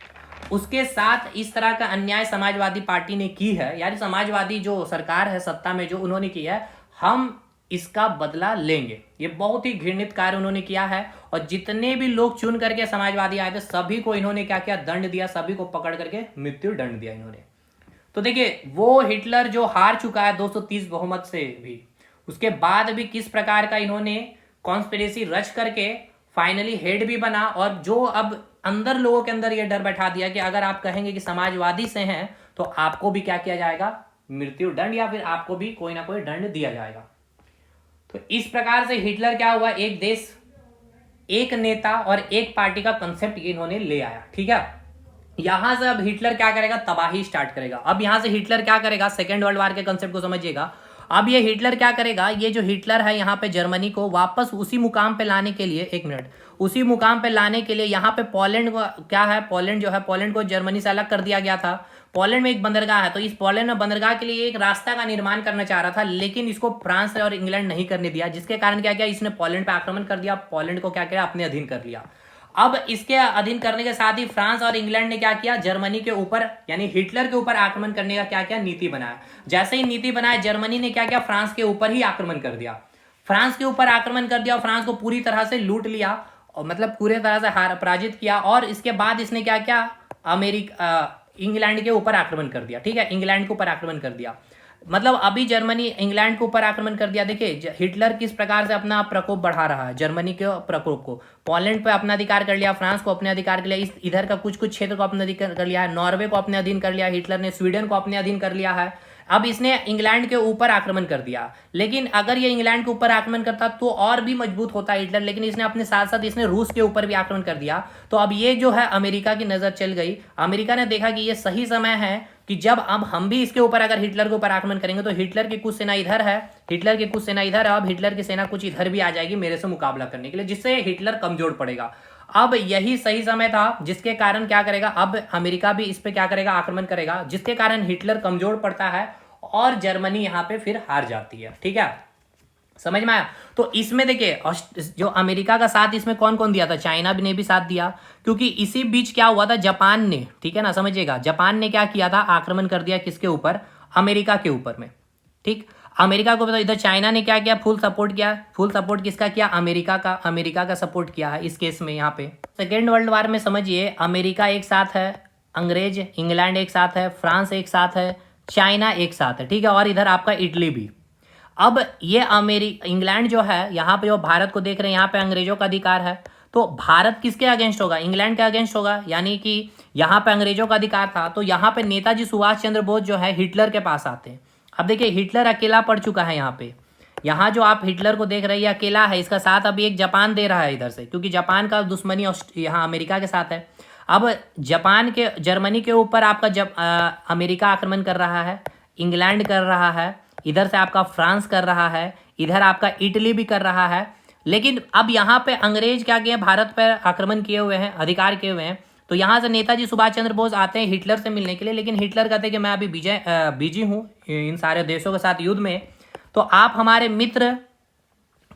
उसके साथ इस तरह का अन्याय समाजवादी पार्टी ने की है, यानी समाजवादी जो सरकार है सत्ता में जो उन्होंने की है, हम इसका बदला लेंगे। ये बहुत ही घृणित कार्य उन्होंने किया है। और जितने भी लोग चुन करके समाजवादी आए थे सभी को इन्होंने क्या किया, दंड दिया, सभी को पकड़ करके मृत्यु दंड दिया इन्होंने। तो देखिए वो हिटलर जो हार चुका है 230 बहुमत से भी, उसके बाद भी किस प्रकार का इन्होंने कॉन्स्पिरेसी रच करके फाइनली हेड भी बना। और जो अब अंदर लोगों के अंदर ये डर बैठा दिया कि अगर आप कहेंगे कि समाजवादी से हैं तो आपको भी क्या किया जाएगा, मृत्यु दंड, या फिर आपको भी कोई ना कोई दंड दिया जाएगा। तो इस प्रकार से हिटलर क्या हुआ, एक देश, एक नेता और एक पार्टी का कंसेप्ट इन्होंने ले आया। ठीक है, यहां से अब हिटलर क्या करेगा, तबाही स्टार्ट करेगा। अब यहां से हिटलर क्या करेगा, सेकेंड वर्ल्ड वार के कंसेप्ट को समझिएगा। अब ये हिटलर क्या करेगा, ये जो हिटलर है यहाँ पे जर्मनी को वापस उसी मुकाम पे लाने के लिए, एक मिनट, उसी मुकाम पे लाने के लिए यहाँ पे पोलैंड को क्या है, पोलैंड जो है, पोलैंड को जर्मनी से अलग कर दिया गया था। पोलैंड में एक बंदरगाह है, तो इस पोलैंड में बंदरगाह के लिए एक रास्ता का निर्माण करना चाह रहा था, लेकिन इसको फ्रांस और इंग्लैंड नहीं करने दिया, जिसके कारण क्या किया, इसने पोलैंड पे आक्रमण कर दिया, पोलैंड को क्या किया, अपने अधीन कर लिया। अब इसके अधीन करने के साथ ही फ्रांस और इंग्लैंड ने क्या किया, जर्मनी के ऊपर यानी हिटलर के ऊपर आक्रमण करने का क्या किया, नीति बनाया। जैसे ही नीति बनाया, जर्मनी ने क्या किया, फ्रांस के ऊपर ही आक्रमण कर दिया। फ्रांस के ऊपर आक्रमण कर दिया और फ्रांस को पूरी तरह से लूट लिया, और मतलब पूरी तरह से पराजित किया। और इसके बाद इसने क्या किया, इंग्लैंड के ऊपर आक्रमण कर दिया। ठीक है, इंग्लैंड के ऊपर आक्रमण कर दिया। मतलब अभी जर्मनी इंग्लैंड के ऊपर आक्रमण कर दिया। देखिए हिटलर किस प्रकार से अपना प्रकोप बढ़ा रहा है, जर्मनी के प्रकोप को, पोलैंड पे अपना अधिकार कर लिया, फ्रांस को अपने अधिकार कर लिया, इस इधर का कुछ कुछ क्षेत्र को अपने अधिकार कर लिया है, नॉर्वे को अपने अधीन कर लिया हिटलर ने, स्वीडन को अपने अधीन कर लिया है। अब इसने इंग्लैंड के ऊपर आक्रमण कर दिया, लेकिन अगर ये इंग्लैंड के ऊपर आक्रमण करता तो और भी मजबूत होता हिटलर, लेकिन इसने अपने साथ साथ इसने रूस के ऊपर भी आक्रमण कर दिया। तो अब ये जो है अमेरिका की नजर चल गई। अमेरिका ने देखा कि ये सही समय है कि जब अब हम भी इसके ऊपर अगर हिटलर के ऊपर आक्रमण करेंगे तो हिटलर की कुछ सेना इधर है, हिटलर की कुछ सेना इधर है, अब हिटलर की सेना कुछ इधर भी आ जाएगी मेरे से मुकाबला करने के लिए, जिससे हिटलर कमजोर पड़ेगा। अब यही सही समय था, जिसके कारण क्या करेगा, अब अमेरिका भी इस पे क्या करेगा, आक्रमण करेगा, जिसके कारण हिटलर कमजोर पड़ता है और जर्मनी यहां पे फिर हार जाती है। ठीक है, समझ में आया। तो इसमें देखिए जो अमेरिका का साथ इसमें कौन कौन दिया था, चाइना भी ने भी साथ दिया, क्योंकि इसी बीच क्या हुआ था, जापान ने, ठीक है ना, समझिएगा, जापान ने क्या किया था, आक्रमण कर दिया किसके ऊपर, अमेरिका के ऊपर में। ठीक, अमेरिका को, इधर चाइना ने क्या किया, फुल सपोर्ट किया। फुल सपोर्ट किसका किया, अमेरिका का सपोर्ट किया है इस केस में। यहाँ पे सेकेंड वर्ल्ड वार में समझिए अमेरिका एक साथ है, अंग्रेज इंग्लैंड एक साथ है, फ्रांस एक साथ है, चाइना एक साथ है। ठीक है, और इधर आपका इटली भी। अब ये इंग्लैंड जो है, यहाँ पे जो भारत को देख रहे हैं, यहाँ पे अंग्रेजों का अधिकार है, तो भारत किसके अगेंस्ट होगा, इंग्लैंड के अगेंस्ट होगा। यानी कि यहाँ पे अंग्रेजों का अधिकार था, तो यहाँ पे नेताजी सुभाष चंद्र बोस जो है हिटलर के पास आते हैं। अब देखिए हिटलर अकेला पड़ चुका है यहाँ पे, यहाँ जो आप हिटलर को देख रहे हैं ये अकेला है, इसका साथ अभी एक जापान दे रहा है इधर से, क्योंकि जापान का दुश्मनी यहाँ अमेरिका के साथ है। अब जर्मनी के ऊपर आपका जब अमेरिका आक्रमण कर रहा है, इंग्लैंड कर रहा है, इधर से आपका फ्रांस कर रहा है, इधर आपका इटली भी कर रहा है, लेकिन अब यहाँ पे अंग्रेज क्या किए, भारत पर आक्रमण किए हुए हैं, अधिकार किए हुए हैं। तो यहाँ से नेताजी सुभाष चंद्र बोस आते हैं हिटलर से मिलने के लिए, लेकिन हिटलर कहते हैं कि मैं अभी बिजी हूँ इन सारे देशों के साथ युद्ध में, तो आप हमारे मित्र,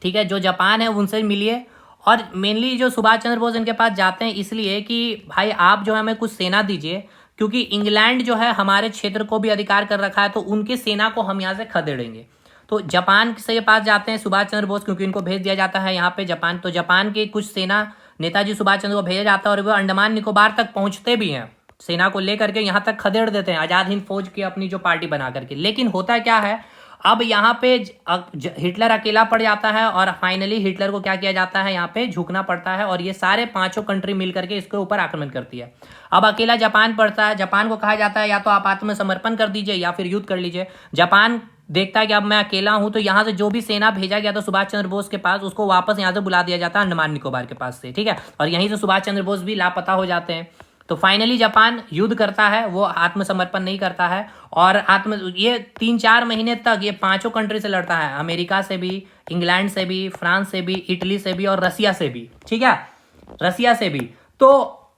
ठीक है, जो जापान है उनसे मिलिए। और मेनली जो सुभाष चंद्र बोस इनके पास जाते हैं इसलिए कि भाई आप जो है हमें कुछ सेना दीजिए, क्योंकि इंग्लैंड जो है हमारे क्षेत्र को भी अधिकार कर रखा है, तो उनकी सेना को हम यहाँ से खदेड़ेंगे। तो जापान से पास जाते हैं सुभाष चंद्र बोस, क्योंकि इनको भेज दिया जाता है यहाँ पे जापान। तो जापान के कुछ सेना नेताजी सुभाष चंद्र को भेजा जाता है और वो अंडमान निकोबार तक पहुंचते भी हैं, सेना को लेकर के यहाँ तक खदेड़ देते हैं आज़ाद हिंद फौज की अपनी जो पार्टी बना करके। लेकिन होता क्या है, अब यहाँ पे हिटलर अकेला पड़ जाता है और फाइनली हिटलर को क्या किया जाता है, यहाँ पे झुकना पड़ता है और ये सारे पांचों कंट्री मिल करके इसके ऊपर आक्रमण करती है। अब अकेला जापान पड़ता है, जापान को कहा जाता है या तो आप आत्मसमर्पण कर दीजिए या फिर युद्ध कर लीजिए। जापान देखता है कि अब मैं अकेला हूं, तो यहाँ से जो भी सेना भेजा गया था सुभाष चंद्र बोस के पास, उसको वापस यहाँ से बुला दिया जाता है अंडमान निकोबार के पास से, ठीक है। और यहीं से सुभाष चंद्र बोस भी लापता हो जाते हैं। तो फाइनली जापान युद्ध करता है, वो आत्मसमर्पण नहीं करता है और ये 3-4 महीने तक ये पांचों कंट्री से लड़ता है, अमेरिका से भी, इंग्लैंड से भी, फ्रांस से भी, इटली से भी और रसिया से भी, ठीक है, रसिया से भी। तो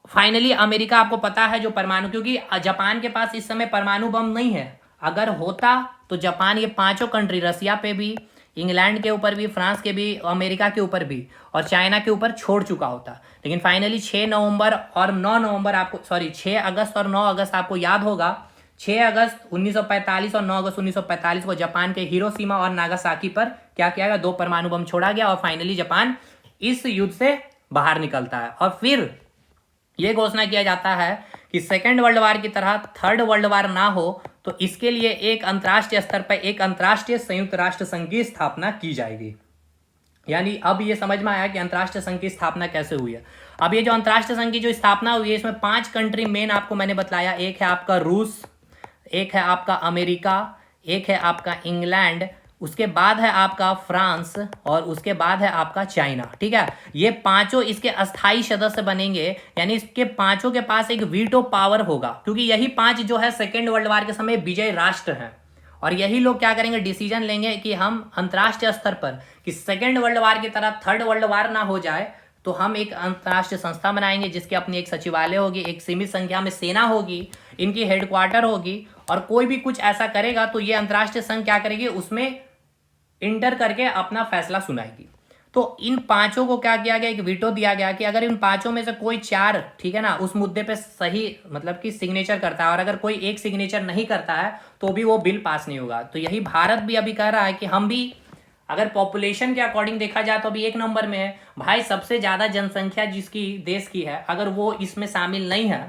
फाइनली अमेरिका, आपको पता है जो परमाणु, क्योंकि जापान के पास इस समय परमाणु बम नहीं है, अगर होता तो जापान ये पांचों कंट्री, रसिया पे भी, इंग्लैंड के ऊपर भी, फ्रांस के भी, अमेरिका के ऊपर भी और चाइना के ऊपर छोड़ चुका होता। लेकिन फाइनली 6 नवंबर और 9 नवंबर आपको 6 अगस्त और 9 अगस्त आपको याद होगा, 6 अगस्त 1945 और 9 अगस्त 1945 को जापान के हिरोशिमा और नागासाकी पर क्या किया गया, 2 परमाणु बम छोड़ा गया और फाइनली जापान इस युद्ध से बाहर निकलता है। और फिर यह घोषणा किया जाता है कि सेकेंड वर्ल्ड वार की तरह थर्ड वर्ल्ड वार ना हो, तो इसके लिए एक अंतर्राष्ट्रीय स्तर पर एक अंतर्राष्ट्रीय संयुक्त राष्ट्र संघ की स्थापना की जाएगी। यानी अब ये समझ में आया कि अंतर्राष्ट्रीय संघ की स्थापना कैसे हुई है। अब ये जो अंतर्राष्ट्रीय संघ की जो स्थापना हुई है, इसमें 5 कंट्री मेन आपको मैंने बताया, एक है आपका रूस, एक है आपका अमेरिका, एक है आपका इंग्लैंड, उसके बाद है आपका फ्रांस और उसके बाद है आपका चाइना, ठीक है। ये पांचों इसके अस्थाई सदस्य बनेंगे, यानी इसके पांचों के पास एक वीटो पावर होगा, क्योंकि यही 5 जो है सेकेंड वर्ल्ड वार के समय विजय राष्ट्र हैं और यही लोग क्या करेंगे, डिसीजन लेंगे कि हम अंतर्राष्ट्रीय स्तर पर कि सेकेंड वर्ल्ड वार की तरह थर्ड वर्ल्ड वार ना हो जाए, तो हम एक अंतर्राष्ट्रीय संस्था बनाएंगे जिसकी अपनी एक सचिवालय होगी, एक सीमित संख्या में सेना होगी, इनकी हेडक्वार्टर होगी और कोई भी कुछ ऐसा करेगा तो ये अंतर्राष्ट्रीय संघ क्या करेगी, उसमें इंटर करके अपना फैसला सुनाएगी। तो इन पांचों को क्या किया गया, एक वीटो दिया गया कि अगर इन पांचों में से कोई 4, ठीक है ना, उस मुद्दे पे सही मतलब कि सिग्नेचर करता है और अगर कोई एक सिग्नेचर नहीं करता है तो भी वो बिल पास नहीं होगा। तो यही भारत भी अभी कह रहा है कि हम भी, अगर पॉपुलेशन के अकॉर्डिंग देखा जाए तो अभी 1 नंबर में है भाई, सबसे ज्यादा जनसंख्या जिसकी देश की है, अगर वो इसमें शामिल नहीं है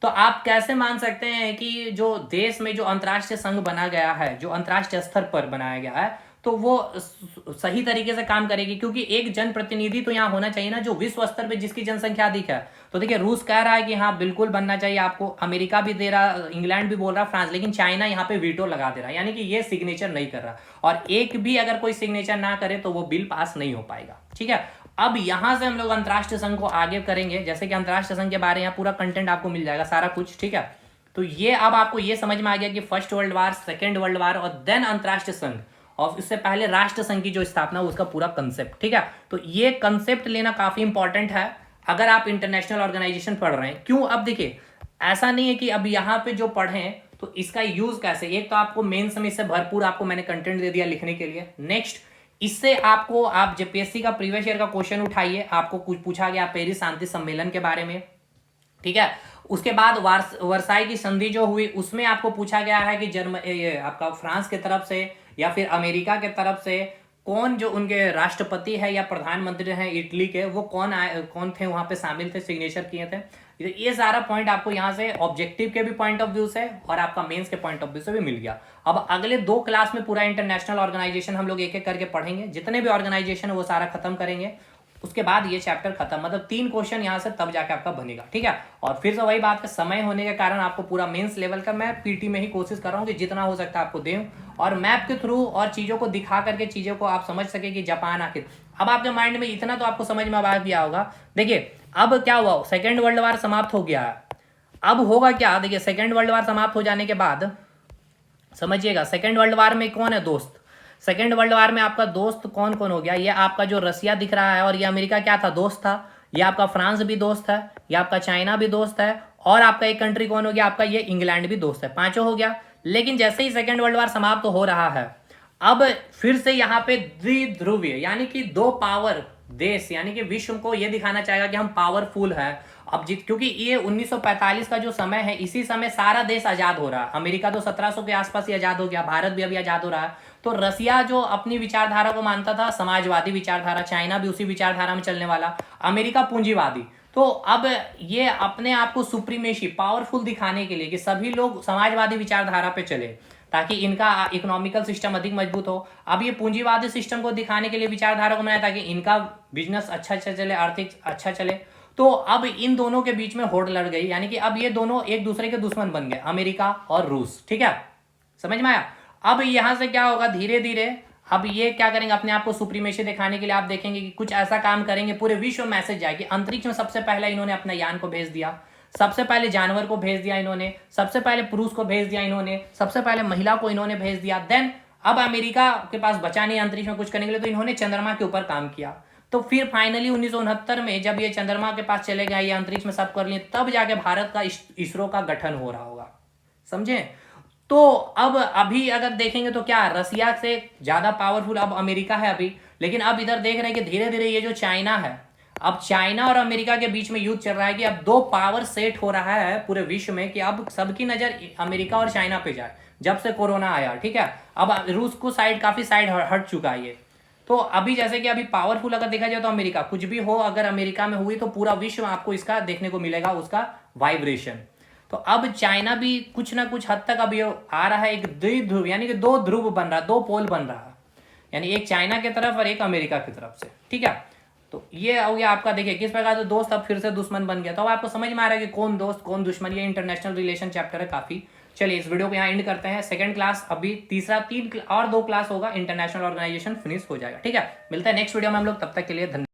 तो आप कैसे मान सकते हैं कि जो देश में जो अंतर्राष्ट्रीय संघ बना गया है, जो अंतर्राष्ट्रीय स्तर पर बनाया गया है, तो वो सही तरीके से काम करेगी, क्योंकि एक जनप्रतिनिधि तो यहाँ होना चाहिए ना जो विश्व स्तर पे जिसकी जनसंख्या अधिक है। तो देखिए रूस कह रहा है कि हाँ बिल्कुल बनना चाहिए आपको, अमेरिका भी दे रहा, इंग्लैंड भी बोल रहा, फ्रांस, लेकिन चाइना यहाँ पे वीटो लगा दे रहा, यानी कि ये सिग्नेचर नहीं कर रहा और एक भी अगर कोई सिग्नेचर ना करे तो वो बिल पास नहीं हो पाएगा, ठीक है। अब यहां से हम लोग अंतर्राष्ट्रीय संघ को आगे करेंगे, जैसे कि अंतर्राष्ट्रीय संघ के बारे में पूरा कंटेंट आपको मिल जाएगा सारा कुछ, ठीक है। तो ये अब आपको ये समझ में आ गया कि फर्स्ट वर्ल्ड वार, सेकेंड वर्ल्ड वार और देन अंतर्राष्ट्रीय संघ और इससे पहले राष्ट्र संघ की जो स्थापना, उसका पूरा कंसेप्ट, ठीक है। तो ये कंसेप्ट लेना काफी इंपॉर्टेंट है अगर आप इंटरनेशनल ऑर्गेनाइजेशन पढ़ रहे हैं। क्यों, अब देखिए ऐसा नहीं है कि अब यहाँ पे जो पढ़ें तो इसका यूज कैसे, एक तो आपको मेंस में इससे भरपूर आपको मैंने कंटेंट दे दिया लिखने के लिए। नेक्स्ट, इससे आपको आप जेपीएससी का प्रीवियस ईयर का क्वेश्चन उठाइए, आपको कुछ पूछा गया पेरिस शांति सम्मेलन के बारे में, ठीक है। उसके बाद वर्साई की संधि जो हुई उसमें आपको पूछा गया है कि आपका फ्रांस की तरफ से या फिर अमेरिका के तरफ से कौन जो उनके राष्ट्रपति है या प्रधानमंत्री हैं इटली के, वो कौन थे वहां पे शामिल थे, सिग्नेचर किए थे। ये सारा पॉइंट आपको यहाँ से ऑब्जेक्टिव के भी पॉइंट ऑफ व्यू से और आपका मेंस के पॉइंट ऑफ व्यू से भी मिल गया। अब अगले 2 क्लास में पूरा इंटरनेशनल ऑर्गेनाइजेशन हम लोग एक एक करके पढ़ेंगे, जितने भी ऑर्गेनाइजेशन है वो सारा खत्म करेंगे, उसके बाद ये चैप्टर खत्म, मतलब 3 क्वेश्चन यहाँ से तब जाके आपका बनेगा, ठीक है। और फिर से वही बात का समय होने के कारण आपको पूरा मेंस लेवल का मैं पीटी में ही कोशिश कर रहा हूँ कि जितना हो सकता है आपको दें और मैप के थ्रू और चीज़ों को दिखा करके चीज़ों को आप समझ सके कि जापान आखिर। अब आपके माइंड में इतना तो आपको समझ में आ गया होगा। देखिए अब क्या हुआ, सेकेंड वर्ल्ड वार समाप्त हो गया है, अब होगा क्या, देखिए सेकेंड वर्ल्ड वार समाप्त हो जाने के बाद समझिएगा सेकेंड वर्ल्ड वार में कौन है दोस्त, सेकेंड वर्ल्ड वार में आपका दोस्त कौन कौन हो गया, ये आपका जो रसिया दिख रहा है और ये अमेरिका क्या था, दोस्त था, ये आपका फ्रांस भी दोस्त है, ये आपका चाइना भी दोस्त है और आपका एक कंट्री कौन हो गया, आपका ये इंग्लैंड भी दोस्त है, 5 हो गया। लेकिन जैसे ही सेकेंड वर्ल्ड वार समाप्त हो रहा है, अब फिर से यहाँ पे द्विध्रुवीय यानी कि 2 पावर देश यानी कि विश्व को ये दिखाना चाहेगा कि हम पावरफुल है। अब क्योंकि ये 1945 का जो समय है, इसी समय सारा देश आजाद हो रहा है। अमेरिका तो 1700 के आसपास ही आजाद हो गया, भारत भी अभी आजाद हो रहा है। तो रसिया जो अपनी विचारधारा को मानता था समाजवादी विचारधारा, चाइना भी उसी विचारधारा में चलने वाला, अमेरिका पूंजीवादी। तो अब ये अपने आप को सुप्रीमेसी, पावरफुल दिखाने के लिए कि सभी लोग समाजवादी विचारधारा पे चले ताकि इनका इकोनॉमिकल सिस्टम अधिक मजबूत हो। अब ये पूंजीवादी सिस्टम को दिखाने के लिए विचारधारा को बनाया ताकि इनका बिजनेस अच्छा चले, आर्थिक अच्छा चले। तो अब इन दोनों के बीच में होड़ लड़ गई, यानी कि अब ये दोनों एक दूसरे के दुश्मन बन गए, अमेरिका और रूस। ठीक है, समझ में आया। अब यहां से क्या होगा, धीरे धीरे अब ये क्या करेंगे, अपने आप को सुप्रीमेसी दिखाने के लिए आप देखेंगे कि कुछ ऐसा काम करेंगे, पूरे विश्व में मैसेज जाएगी। अंतरिक्ष में सबसे पहले इन्होंने अपना यान को भेज दिया, सबसे पहले जानवर को भेज दिया इन्होंने, सबसे पहले पुरुष को भेज दिया इन्होंने, सबसे पहले महिला को इन्होंने भेज दिया। देन अब अमेरिका के पास बचा नहीं अंतरिक्ष में कुछ करने के लिए, तो इन्होंने चंद्रमा के ऊपर काम किया। तो फिर फाइनली 1969 में जब ये चंद्रमा के पास चले गए, ये अंतरिक्ष में सब कर लिए, तब जाके भारत का इसरो का गठन हो रहा होगा, समझे। तो अब अभी अगर देखेंगे तो क्या रसिया से ज्यादा पावरफुल अब अमेरिका है अभी, लेकिन अब इधर देख रहे हैं कि धीरे धीरे ये जो चाइना है, अब चाइना और अमेरिका के बीच में युद्ध चल रहा है कि अब दो पावर सेट हो रहा है पूरे विश्व में कि अब सबकी नजर अमेरिका और चाइना पे जाए। जब से कोरोना आया, ठीक है, अब रूस को काफी साइड हट चुका है ये। तो अभी जैसे कि अभी पावरफुल अगर देखा जाए तो अमेरिका, कुछ भी हो अगर अमेरिका में हुई तो पूरा विश्व आपको इसका देखने को मिलेगा, उसका वाइब्रेशन। तो अब चाइना भी कुछ ना कुछ हद तक अभी आ रहा है, एक द्विध्रुव यानी कि दो ध्रुव बन रहा है, दो पोल बन रहा है, यानी एक चाइना की तरफ और एक अमेरिका की तरफ से। ठीक है, तो ये हो गया आपका, देखिए किस प्रकार से दोस्त अब फिर से दुश्मन बन गया। तो अब आपको समझ में आ रहा है कि कौन दोस्त कौन दुश्मन, ये इंटरनेशनल रिलेशन चैप्टर है काफी। चलिए इस वीडियो को यहाँ एंड करते हैं। सेकंड क्लास अभी तीसरा 3 और 2 क्लास होगा, इंटरनेशनल ऑर्गेनाइजेशन फिनिश हो जाएगा। ठीक है, मिलता है नेक्स्ट वीडियो में हम लोग, तब तक के लिए धन्यवाद।